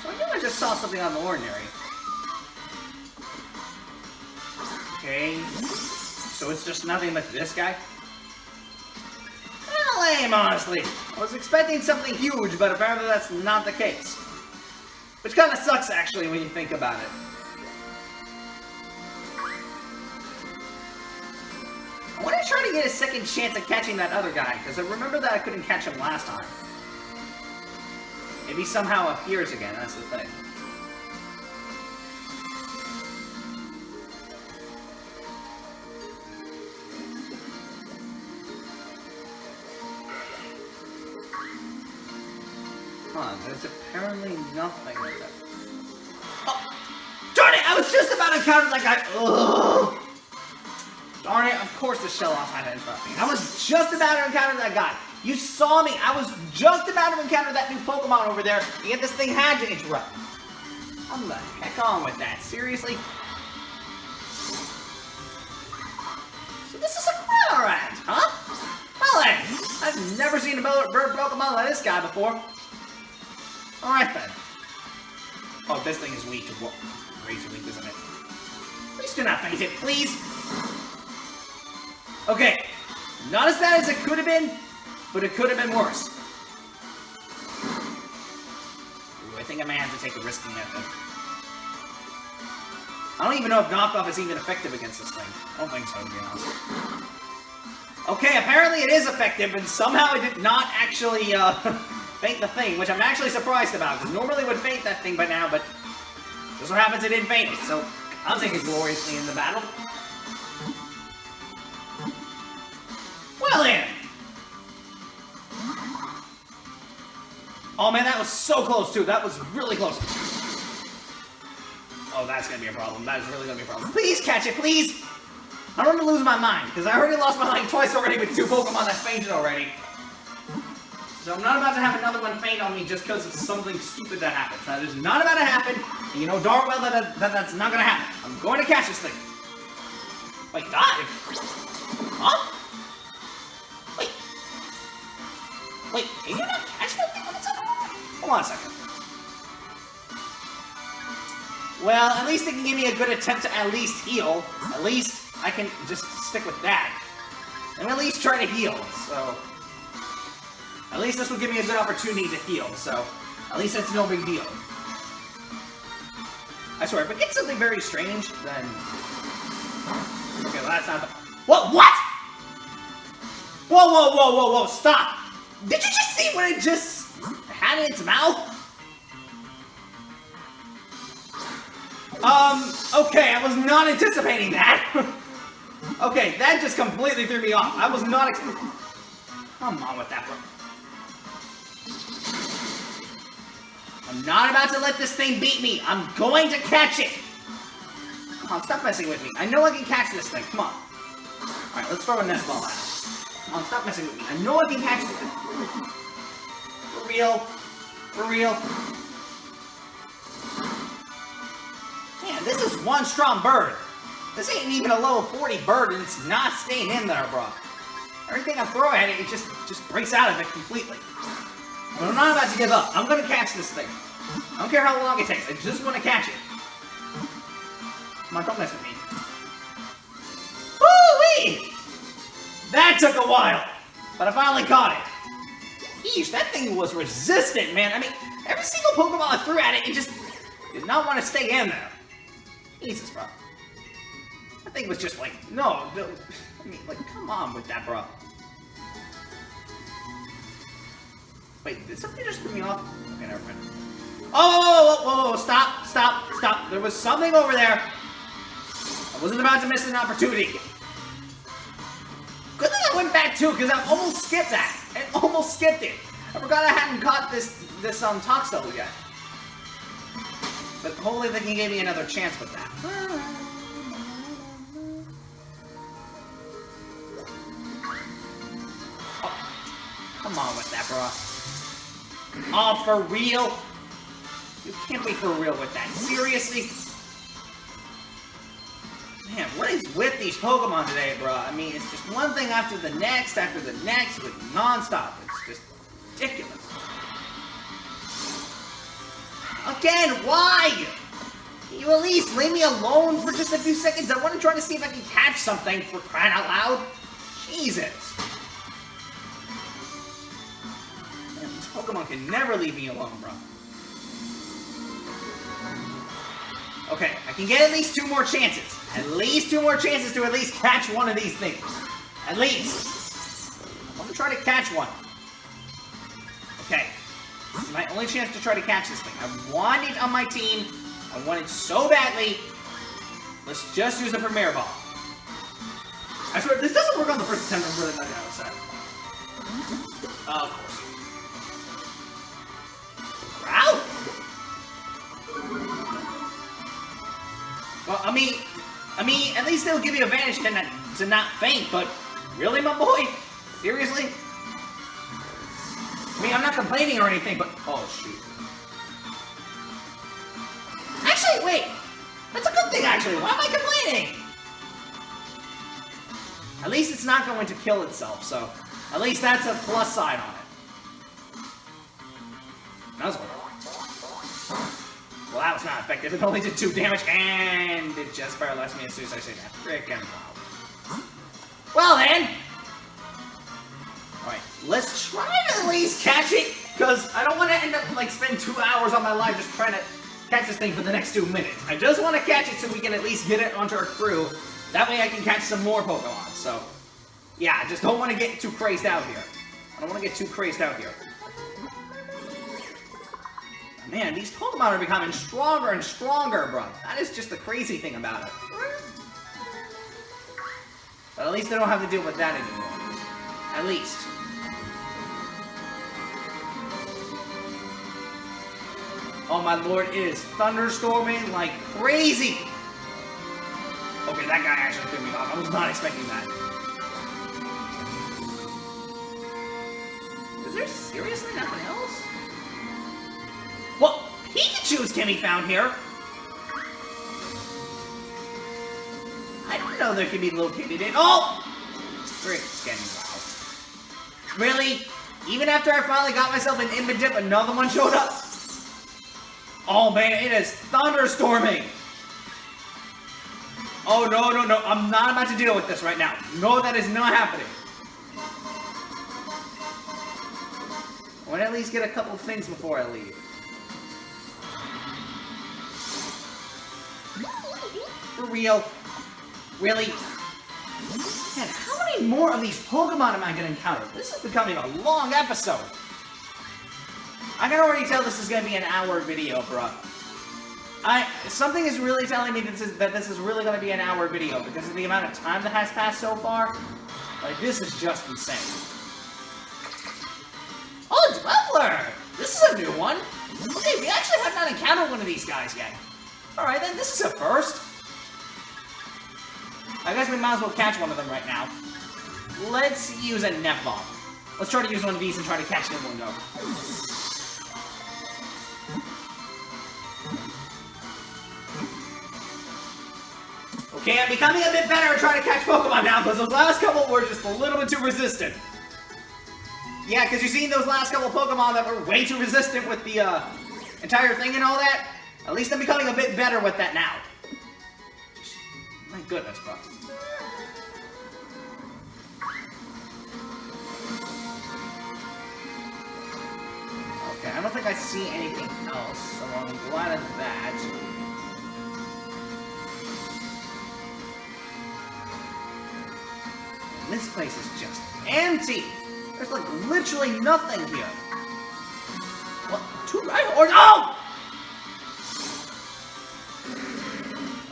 So I knew I just saw something out of the ordinary. Okay, so it's just nothing but this guy? Kinda lame, honestly. I was expecting something huge, but apparently that's not the case. Which kinda sucks, actually, when you think about it. I want to try to get a second chance at catching that other guy, because I remember that I couldn't catch him last time. Maybe somehow appears again, that's the thing. Huh, there's apparently nothing with that. Oh, darn it! I was just about to encounter that guy. Ugh. Darn it, of course the Shellos had to interrupt me. I was just about to encounter that guy. You saw me. I was just about to encounter that new Pokemon over there, and yet this thing had to interrupt me. Come the heck on with that. Seriously? So this is a Crawlarand, huh? Well then, I've never seen a bird Pokemon like this guy before. Alright then. Oh, this thing is weak to what? Razor weak, isn't it? Please do not faint it, please! Okay, not as bad as it could have been, but it could have been worse. Ooh, I think I may have to take a risky method. I don't even know if knockoff is even effective against this thing. I don't think so, to be honest. Okay, apparently it is effective, and somehow it did not actually, faint the thing, which I'm actually surprised about, because normally it would faint that thing by now, but just what happens, it didn't faint it, so I'll take it gloriously in the battle. Well then! Oh man, that was so close too, that was really close. Oh, that's gonna be a problem, that is really gonna be a problem. Please catch it, please! I don't want to lose my mind, because I already lost my mind twice already with 2 Pokemon that fainted already. So I'm not about to have another one faint on me just because of something stupid that happens. That is not about to happen, and you know darn well that that's not going to happen. I'm going to catch this thing. Wait, dive? Huh? Wait, can you not catch that thing on its own? Hold on a second. Well, at least it can give me a good attempt to at least heal. At least I can just stick with that. And at least try to heal, so... At least this will give me a good opportunity to heal, so... At least it's no big deal. I swear, if it gets something very strange, then... Okay, well that's not the... What? What?! Whoa, whoa, whoa, whoa, whoa, stop! Did you just see what it just had in its mouth? Okay, I was not anticipating that. Okay, that just completely threw me off. I was not expecting... Come on with that, bro. I'm not about to let this thing beat me. I'm going to catch it. Come on, stop messing with me. I know I can catch this thing. Come on. Alright, let's throw a nest ball at it. Come on, stop messing with me. I know I can catch this thing. For real. For real. Man, this is one strong bird. This ain't even a level 40 bird, and it's not staying in there, bro. Everything I throw at it, it just breaks out of it completely. But I'm not about to give up. I'm gonna catch this thing. I don't care how long it takes. I just want to catch it. Come on, don't mess with me. Woo-wee! That took a while, but I finally caught it. Yeesh, that thing was resistant, man. I mean, every single Pokemon I threw at it, it just did not want to stay in there. Jesus, bro. That thing was just like, no, I mean, like, come on with that, bro. Wait, did something just throw me off? Okay, never mind. Oh, whoa, stop. There was something over there. I wasn't about to miss an opportunity. Good thing I went back too, because I almost skipped that. I almost skipped it. I forgot I hadn't caught this Toxel yet. But hopefully they can give me another chance with that. Oh, come on with that, bro. Oh, for real? You can't be for real with that. Seriously? Man, what is with these Pokemon today, bro? I mean, it's just one thing after the next, with non-stop. It's just ridiculous. Again, why? Can you at least leave me alone for just a few seconds? I want to try to see if I can catch something, for crying out loud. Jesus. Man, these Pokemon can never leave me alone, bro. Okay, I can get at least 2 more chances. At least 2 more chances to at least catch one of these things. At least. I want to try to catch one. Okay. This is my only chance to try to catch this thing. I want it on my team. I want it so badly. Let's just use a Premier Ball. I swear, this doesn't work on the first attempt. I'm really not that upset. Of course. Well, I mean, at least they'll give you advantage to not faint, but really, my boy? Seriously? I mean, I'm not complaining or anything, but... Oh, shoot. Actually, wait! That's a good thing, actually. Why am I complaining? At least it's not going to kill itself, so... At least that's a plus side on it. That was well, that was not effective. It only did 2 damage, and it just paralyzed me as soon as I say that. Frickin' wow. Well then! Alright, let's try to at least catch it, because I don't want to end up, like, spend 2 hours on my life just trying to catch this thing for the next 2 minutes. I just want to catch it so we can at least get it onto our crew. That way I can catch some more Pokemon, so... Yeah, I just don't want to get too crazed out here. I don't want to get too crazed out here. Man, these Pokemon are becoming stronger and stronger, bro. That is just the crazy thing about it. But at least I don't have to deal with that anymore. At least. Oh my lord, it is thunderstorming like crazy! Okay, that guy actually threw me off. I was not expecting that. Is there seriously nothing else? Well, Pikachu's can be found here! I didn't know there could be located in- Oh! Frickin' wow. Really? Even after I finally got myself an Inbidip, another one showed up? Oh man, it is thunderstorming! Oh no, no, no, I'm not about to deal with this right now. No, that is not happening. I want to at least get a couple of things before I leave. For real? Really? Man, how many more of these Pokemon am I going to encounter? This is becoming a long episode. I can already tell this is going to be an hour video, bro. Something is really telling me that this is really going to be an hour video because of the amount of time that has passed so far. Like, this is just insane. Oh, Dweller! This is a new one. Okay, we actually have not encountered one of these guys yet. Alright then, this is a first. I guess we might as well catch one of them right now. Let's use a Net Bomb. Let's try to use one of these and try to catch Niblundo. Okay, I'm becoming a bit better at trying to catch Pokemon now, because those last couple were just a little bit too resistant. Yeah, because you've seen those last couple Pokemon that were way too resistant with the entire thing and all that. At least I'm becoming a bit better with that now. My goodness, bro. Okay, I don't think I see anything else, so I'm glad of that. This place is just empty! There's like literally nothing here. What? 2 Rhyhorns? Oh!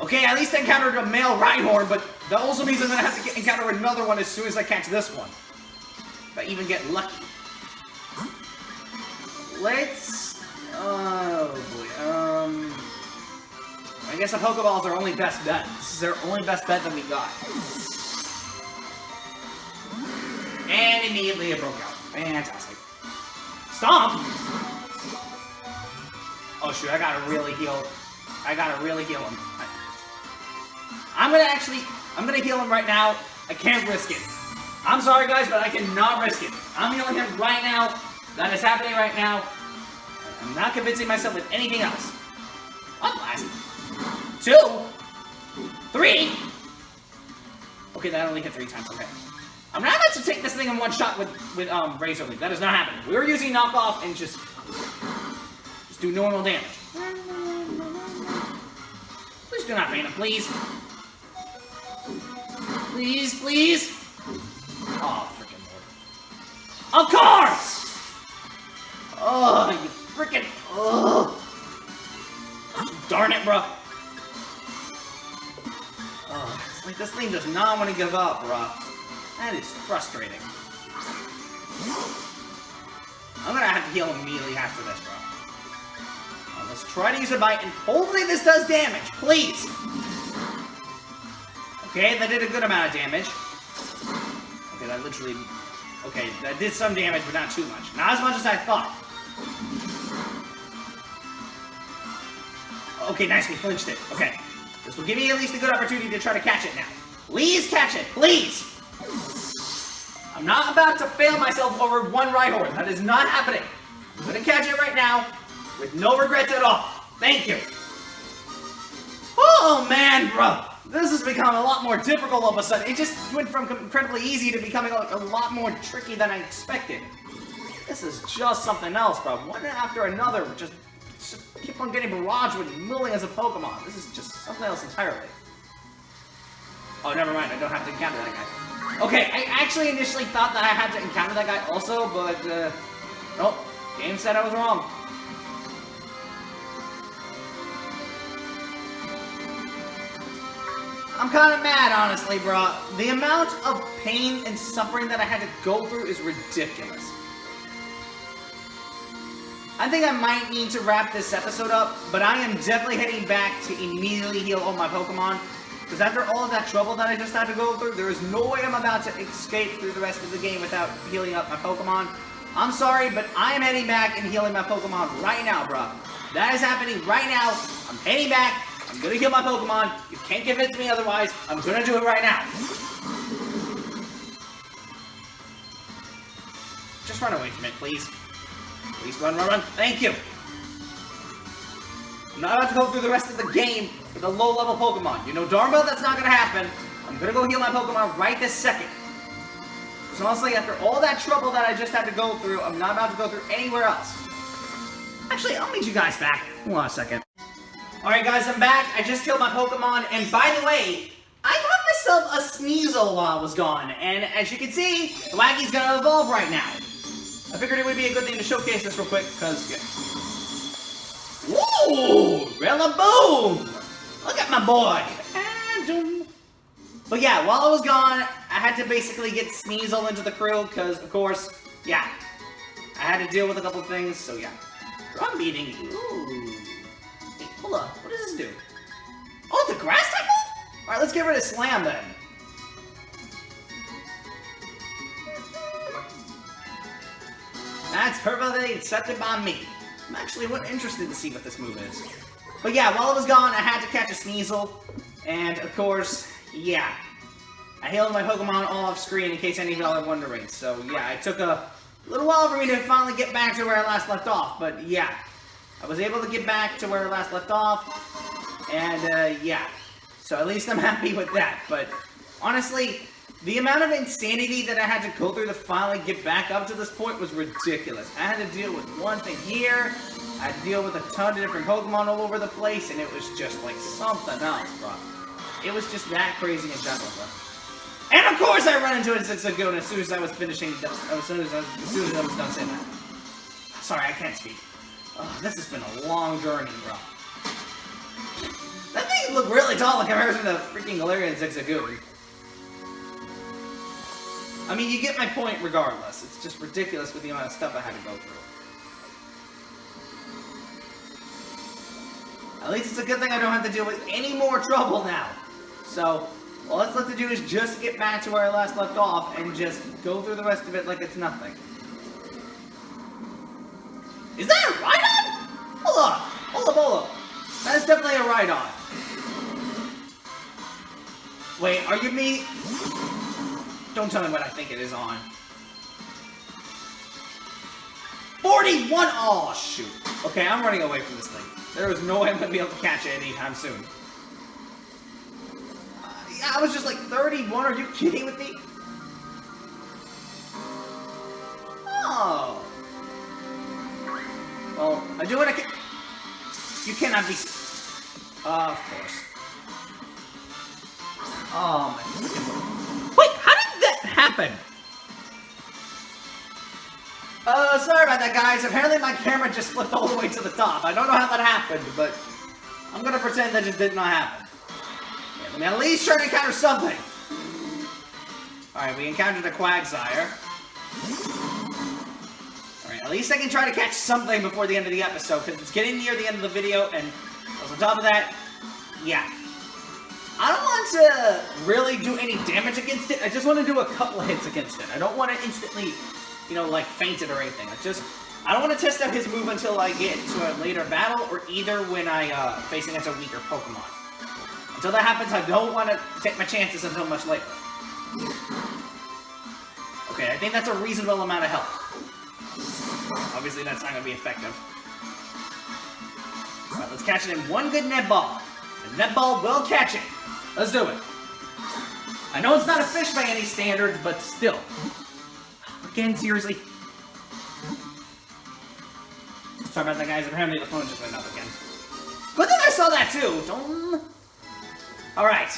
Okay, at least I encountered a male Rhyhorn, but that also means I'm gonna have to encounter another one as soon as I catch this one. If I even get lucky. Let's... Oh boy, I guess the Pokeballs are only best bet. This is their only best bet that we got. And immediately it broke out. Fantastic. Stomp! Oh shoot, I gotta really heal him. I'm gonna heal him right now. I can't risk it. I'm sorry guys, but I cannot risk it. I'm healing him right now. That is happening right now. I'm not convincing myself with anything else. One blast. 2. 3. Okay, that only hit 3 times, okay. I'm not about to take this thing in one shot with Razor Leaf. That is not happening. We were using knockoff and just do normal damage. Please do not faint him, please. Please, please. Oh, freaking lord. Of course! Oh, you freaking... Oh. Darn it, bro. Oh, it's like this thing does not want to give up, bro. That is frustrating. I'm gonna have to heal him immediately after this, bro. Let's try to use a bite, and hopefully this does damage. Please! Okay, that did a good amount of damage. Okay, that literally... Okay, that did some damage, but not too much. Not as much as I thought. Okay, nice, we flinched it. Okay. This will give me at least a good opportunity to try to catch it now. Please catch it, please! I'm not about to fail myself over one Rhyhorn. That is not happening. I'm gonna catch it right now, with no regrets at all. Thank you. Oh man, bro. This has become a lot more difficult all of a sudden. It just went from incredibly easy to becoming a lot more tricky than I expected. This is just something else, bro. One after another, just keep on getting barraged with millions of Pokemon. This is just something else entirely. Oh, never mind. I don't have to encounter that guy. Okay, I actually initially thought that I had to encounter that guy also, but, nope. Game said I was wrong. I'm kind of mad, honestly, bro. The amount of pain and suffering that I had to go through is ridiculous. I think I might need to wrap this episode up, but I am definitely heading back to immediately heal all my Pokemon. Because after all of that trouble that I just had to go through, there is no way I'm about to escape through the rest of the game without healing up my Pokemon. I'm sorry, but I am heading back and healing my Pokemon right now, bro. That is happening right now. I'm heading back. I'm gonna heal my Pokemon. You can't convince me otherwise. I'm gonna do it right now. Just run away from it, please. Please run, run, run. Thank you. I'm not about to go through the rest of the game with a low-level Pokemon. You know darn well that's not gonna happen. I'm gonna go heal my Pokemon right this second. So honestly, after all that trouble that I just had to go through, I'm not about to go through anywhere else. Actually, I'll meet you guys back. Hold on a second. Alright guys, I'm back. I just killed my Pokemon, and by the way, I got myself a Sneasel while I was gone, and as you can see, Thwacky's gonna evolve right now. I figured it would be a good thing to showcase this real quick, because, yeah. Woo! Rillaboom! Look at my boy! But yeah, while I was gone, I had to basically get Sneasel into the crew, because, of course, yeah, I had to deal with a couple things, so yeah. Drum beating. Ooh. Hey, hold up. What does this do? Oh, it's a grass type move? Alright, let's get rid of Slam then. That's perfectly accepted by me. I'm actually interested to see what this move is. But yeah, while I was gone, I had to catch a Sneasel. And, of course, yeah. I healed my Pokemon all off screen in case any of y'all are wondering. So, yeah, it took a little while for me to finally get back to where I last left off. But, yeah. I was able to get back to where I last left off. And, yeah. So, at least I'm happy with that. But, honestly, the amount of insanity that I had to go through to finally get back up to this point was ridiculous. I had to deal with one thing here. I had to deal with a ton of different Pokemon all over the place. And it was just like something else, bro. It was just that crazy in general, bro. And of course I run into a Zigzagoon as soon as I was finishing, as soon as I was done saying that. Sorry, I can't speak. Oh, this has been a long journey, bro. That thing looked really tall in comparison to freaking Galarian Zigzagoon. I mean, you get my point regardless. It's just ridiculous with the amount of stuff I had to go through. At least it's a good thing I don't have to deal with any more trouble now. So, all that's left to do is just get back to where I last left off and just go through the rest of it like it's nothing. Is that a Rhydon? Hold on. Hold up, hold up. That is definitely a Rhydon. Wait, are you me? Don't tell me what I think it is on. 41! Oh, shoot. Okay, I'm running away from this thing. There is no way I'm going to be able to catch it anytime soon. Yeah, I was just like 31. Are you kidding with me? Oh. Well, I do what I can. You cannot be. Of course. Oh, my freaking. Wait, how did that happen? Sorry about that, guys. Apparently my camera just flipped all the way to the top. I don't know how that happened, but I'm gonna pretend that just did not happen. Yeah, let me at least try to encounter something. Alright, we encountered a Quagsire. Alright, at least I can try to catch something before the end of the episode, because it's getting near the end of the video, and on top of that, yeah. I don't want to really do any damage against it. I just want to do a couple of hits against it. I don't want to instantly, you know, like faint it or anything. I don't want to test out his move until I get to a later battle, or either when I face against a weaker Pokemon. Until that happens, I don't want to take my chances until much later. Okay, I think that's a reasonable amount of health. Obviously, that's not going to be effective. Alright, let's catch it in one good net ball. The net ball will catch it. Let's do it. I know it's not a fish by any standards, but still. Again, seriously. Sorry about that, guys. Apparently the phone just went up again. Good thing I saw that, too. Don't... Alright.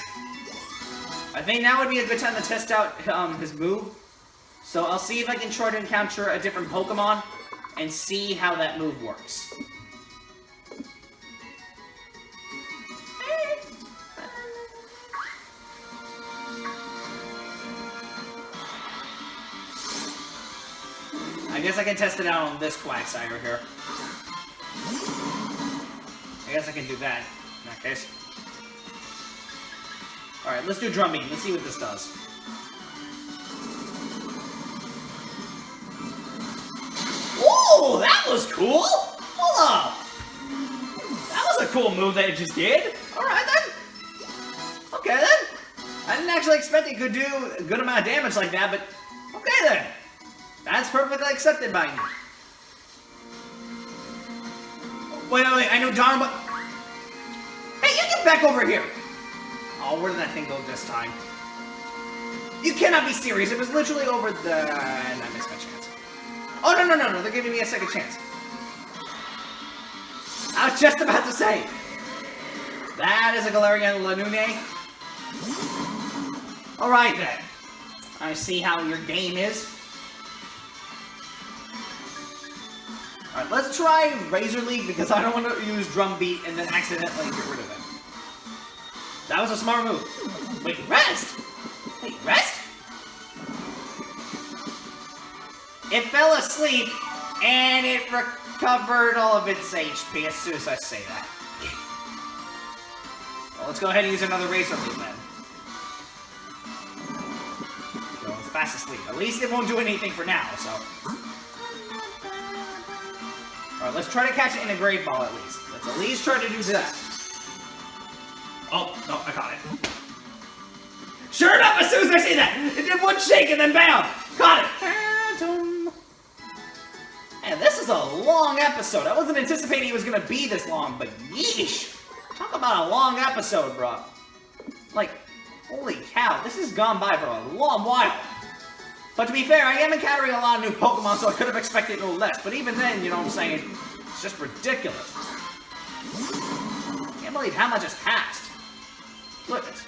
I think now would be a good time to test out his move. So I'll see if I can try to encounter a different Pokemon and see how that move works. I guess I can test it out on this Quagsire here. I guess I can do that in that case. Alright, let's do Drum Beam. Let's see what this does. Ooh, that was cool! Hold up! That was a cool move that it just did. Alright then. Okay then. I didn't actually expect it could do a good amount of damage like that, but okay then. That's perfectly accepted by me. Wait, I know darn but... Hey, you get back over here! Oh, where did that thing go this time? You cannot be serious, it was literally over the... And I missed my chance. Oh, no, they're giving me a second chance. I was just about to say. That is a Galarian Lanoune. Alright then. I see how your game is. Alright, let's try Razor Leaf because I don't want to use Drum Beat and then accidentally get rid of it. That was a smart move. Wait, rest! Wait, rest? It fell asleep and it recovered all of its HP as soon as I say that. Well, let's go ahead and use another Razor Leaf then. So it's fast asleep. At least it won't do anything for now, so... Alright, let's try to catch it in a Great Ball at least. Let's at least try to do that. Oh, no, I caught it. Sure enough, as soon as I say that, it did one shake and then bam! Caught it! Man, this is a long episode. I wasn't anticipating it was gonna be this long, but yeesh! Talk about a long episode, bro. Like, holy cow, this has gone by for a long while. But to be fair, I am encountering a lot of new Pokemon, so I could have expected no less. But even then, you know what I'm saying, it's just ridiculous. Can't believe how much has passed. Look at this.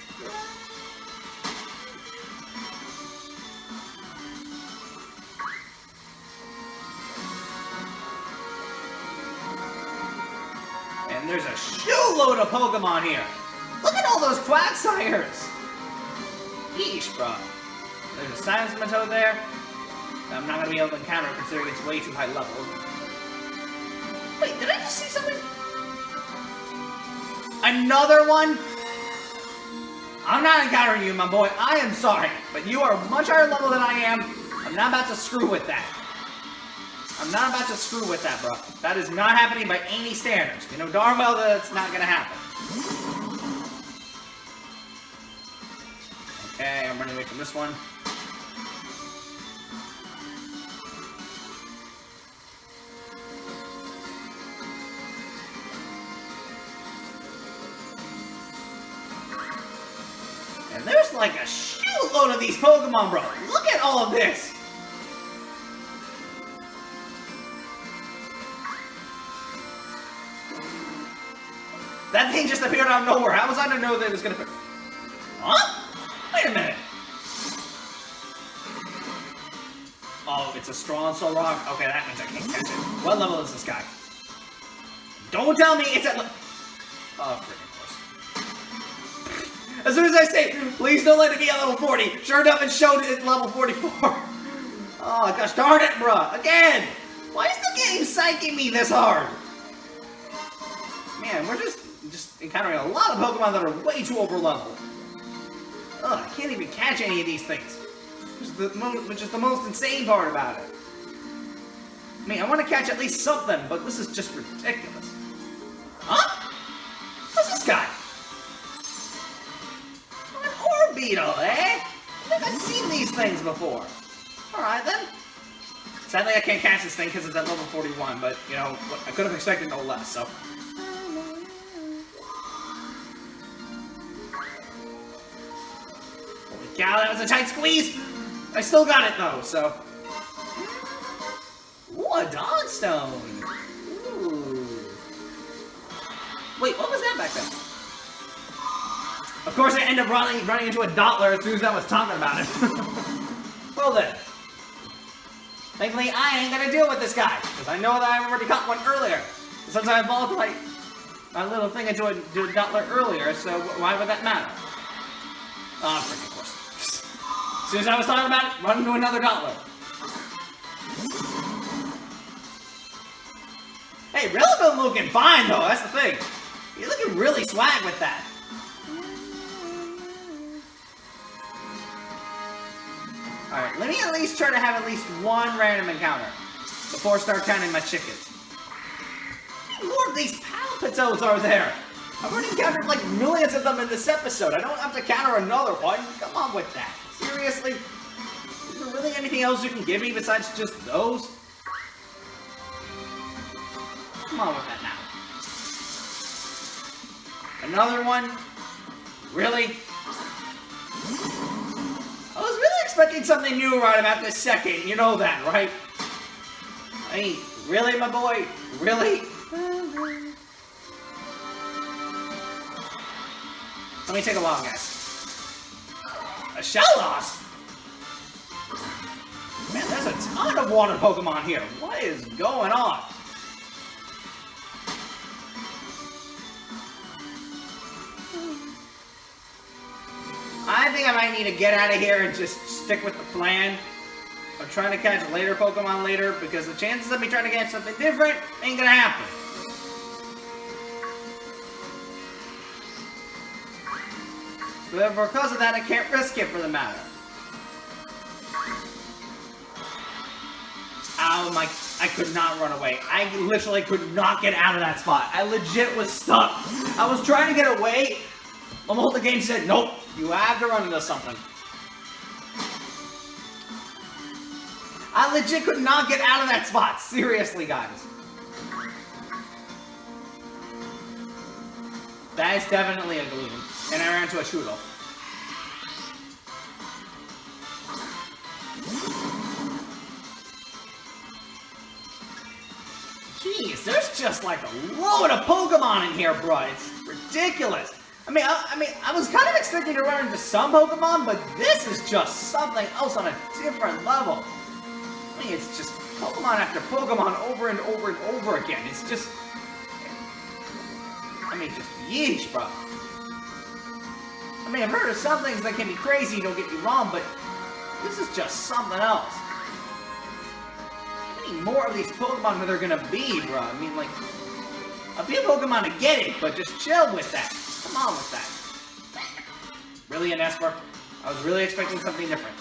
And there's a shoeload of Pokemon here. Look at all those Quagsires. Yeesh, bro. There's a Seismitoad there. I'm not going to be able to encounter it considering it's way too high level. Wait, did I just see something? Another one? I'm not encountering you, my boy. I am sorry. But you are much higher level than I am. I'm not about to screw with that. I'm not about to screw with that, bro. That is not happening by any standards. You know darn well that it's not going to happen. Okay, I'm running away from this one. And there's like a shootload of these Pokemon, bro. Look at all of this. That thing just appeared out of nowhere. How was I to know that it was gonna appear? Huh? Wait a minute. Oh, it's a straw and soul rock. Okay, that means I can't catch it. What level is this guy? Don't tell me it's at oh, freaking course. As soon as I say, please don't let it be at level 40, sure enough it showed it at level 44. Oh, gosh darn it, bruh. Again! Why is the game psyching me this hard? Man, we're just encountering a lot of Pokemon that are way too overleveled. Ugh, I can't even catch any of these things. Which is the most insane part about it. I mean, I want to catch at least something, but this is just ridiculous. Huh? What's this guy? An Orbeetle, eh? I think I've seen these things before. Alright then. Sadly, I can't catch this thing because it's at level 41, but, you know, I could have expected no less, so... Holy cow, that was a tight squeeze! I still got it, though, so... Ooh, a Dawnstone! Ooh. Wait, what was that back then? Of course, I ended up running into a Dottler as soon as I was talking about it. Well then. Thankfully, I ain't gonna deal with this guy, because I know that I've already caught one earlier. Since I evolved my little thing into a Dottler earlier, so why would that matter? Oh, freaking course. As soon as I was talking about it, run into another Dottler. Hey, Rillaboom looking fine though, that's the thing. You're looking really swag with that. Alright, let me at least try to have at least one random encounter before I start counting my chickens. How many more of these Palpitoes are there? I've already encountered like millions of them in this episode. I don't have to counter another one. Come on with that. Seriously? Is there really anything else you can give me besides just those? Come on with that now. Another one? Really? I was really expecting something new right about this second. You know that, right? I mean, really, my boy? Really? Let me take a long guess. A Shellos? Man, there's a ton of water Pokemon here. What is going on? I think I might need to get out of here and just stick with the plan of trying to catch later Pokemon later, because the chances of me trying to catch something different ain't gonna happen. So therefore, because of that, I can't risk it for the matter. Ow, I could not run away. I literally could not get out of that spot. I legit was stuck. I was trying to get away. Almost the game said, nope, you have to run into something. I legit could not get out of that spot. Seriously, guys. That is definitely a Gloom. And I ran into a Shootle. Jeez, there's just like a load of Pokemon in here, bro. It's ridiculous. I mean, I was kind of expecting to run into some Pokemon, but this is just something else on a different level. I mean, it's just Pokemon after Pokemon over and over and over again. It's just... I mean, just yeesh, bro. I mean, I've heard of some things that can be crazy, don't get me wrong, but this is just something else. How many more of these Pokemon are there gonna be, bro? I mean, like, a few Pokemon to get it, but just chill with that. Come on with that. Really, an Esper? I was really expecting something different.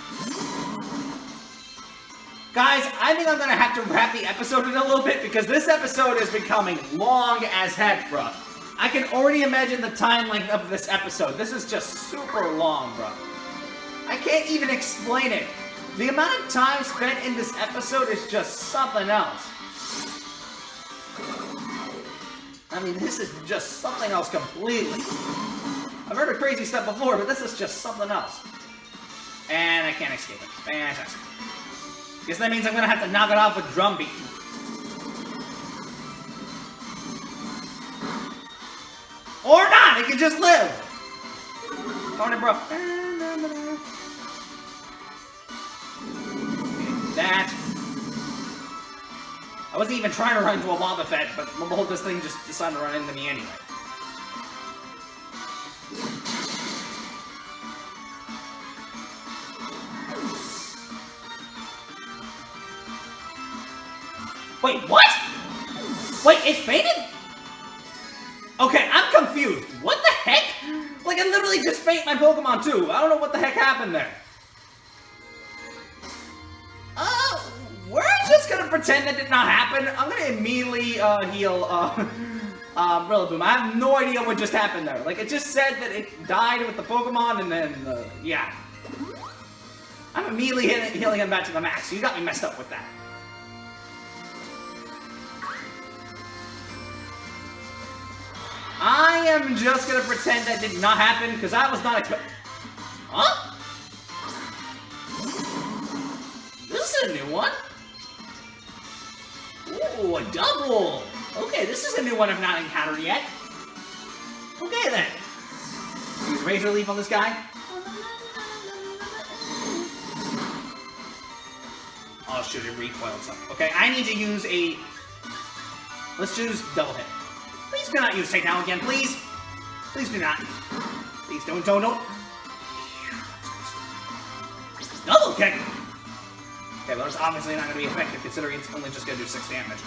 Guys, I think I'm gonna have to wrap the episode in a little bit because this episode is becoming long as heck, bro. I can already imagine the time length of this episode. This is just super long, bro. I can't even explain it. The amount of time spent in this episode is just something else. I mean, this is just something else completely. I've heard of crazy stuff before, but this is just something else. And I can't escape it. Fantastic. Guess that means I'm gonna have to knock it off with Drum Beat. Or not! It can just live! Come on, bro. That. I wasn't even trying to run into a Wobbuffet, but this thing just decided to run into me anyway. Wait, what? Wait, it fainted? Okay, I'm confused. confused. What the heck? Like, I literally just faint my Pokemon too. I don't know what the heck happened there. We're just gonna pretend that did not happen. I'm gonna immediately heal Rillaboom. I have no idea what just happened there. Like, it just said that it died with the Pokemon, and then, yeah. I'm immediately healing him back to the max. You got me messed up with that. I am just gonna pretend that did not happen, because I was not expecting... Huh? This is a new one. Ooh, a double! Okay, this is a new one I've not encountered yet. Okay, then. Use Razor Leaf on this guy. Oh, shoot, it recoiled something. Okay, I need to use a... Let's choose Double Hit. Please do not use Takedown again, please! Please do not. Please don't. Double Kick! Okay, well, it's obviously not going to be effective, considering it's only just going to do 6 damage.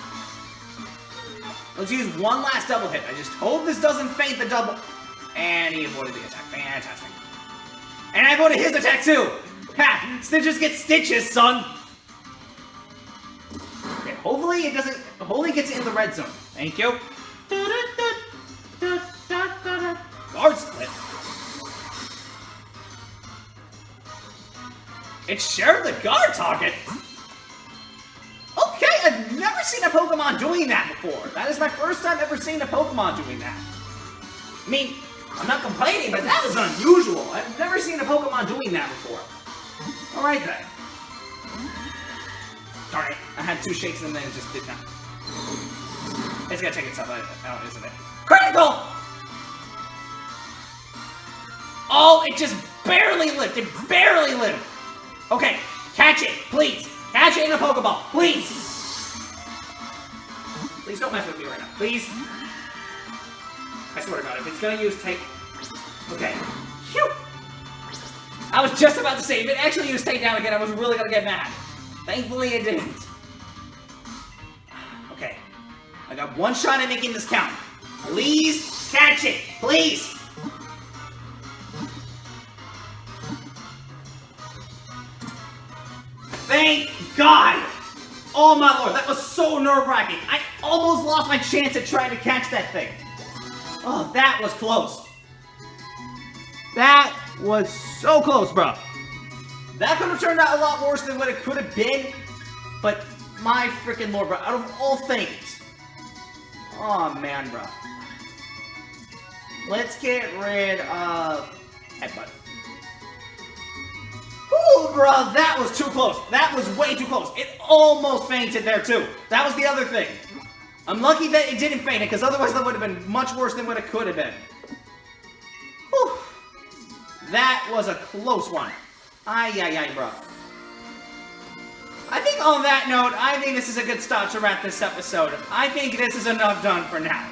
Let's use one last double hit. I just hope this doesn't faint the double... And he avoided the attack. Fantastic. And I avoided his attack, too! Ha! Stitches get stitches, son! Okay, hopefully it doesn't... Hopefully it gets in the red zone. Thank you. Guard split. It shared the guard target? Okay, I've never seen a Pokemon doing that before. That is my first time ever seeing a Pokemon doing that. I mean, I'm not complaining, but that is unusual. I've never seen a Pokemon doing that before. Alright then. Darn it, I had 2 shakes and then it just did not. It's gonna take itself out, isn't it? Critical! Oh, it just barely lived. It barely lived. Okay, catch it, please. Catch it in a Pokeball, please. Please don't mess with me right now, please. I swear to God, if it's gonna use take... Okay. Phew! I was just about to say, if it actually used Takedown again, I was really gonna get mad. Thankfully, it didn't. Okay. I got one shot at making this count. Please catch it, please. Thank God! Oh my lord, that was so nerve-wracking. I almost lost my chance at trying to catch that thing. Oh, that was close. That was so close, bro. That could have turned out a lot worse than what it could have been. But my freaking lord, bro. Out of all things. Oh, man, bro. Let's get rid of Headbutt. Ooh, bro, that was too close. That was way too close. It almost fainted there, too. That was the other thing. I'm lucky that it didn't faint it, because otherwise that would have been much worse than what it could have been. Whew. That was a close one. Ay, bro. I think on that note, I think this is a good stop to wrap this episode. I think this is enough done for now.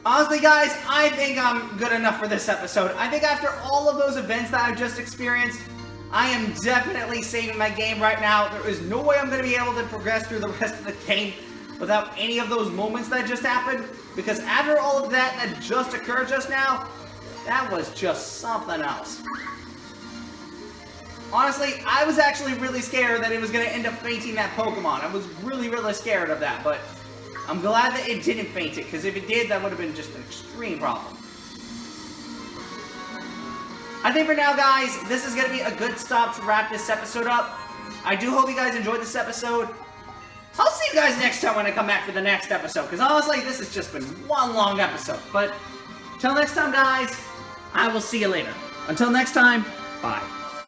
Honestly, guys, I think I'm good enough for this episode. I think after all of those events that I've just experienced, I am definitely saving my game right now. There is no way I'm going to be able to progress through the rest of the game without any of those moments that just happened. Because after all of that just occurred just now, that was just something else. Honestly, I was actually really scared that it was going to end up fainting that Pokemon. I was really scared of that, but I'm glad that it didn't faint it, because if it did, that would have been just an extreme problem. I think for now, guys, this is going to be a good stop to wrap this episode up. I do hope you guys enjoyed this episode. I'll see you guys next time when I come back for the next episode, because honestly, this has just been one long episode. But, till next time, guys, I will see you later. Until next time, bye.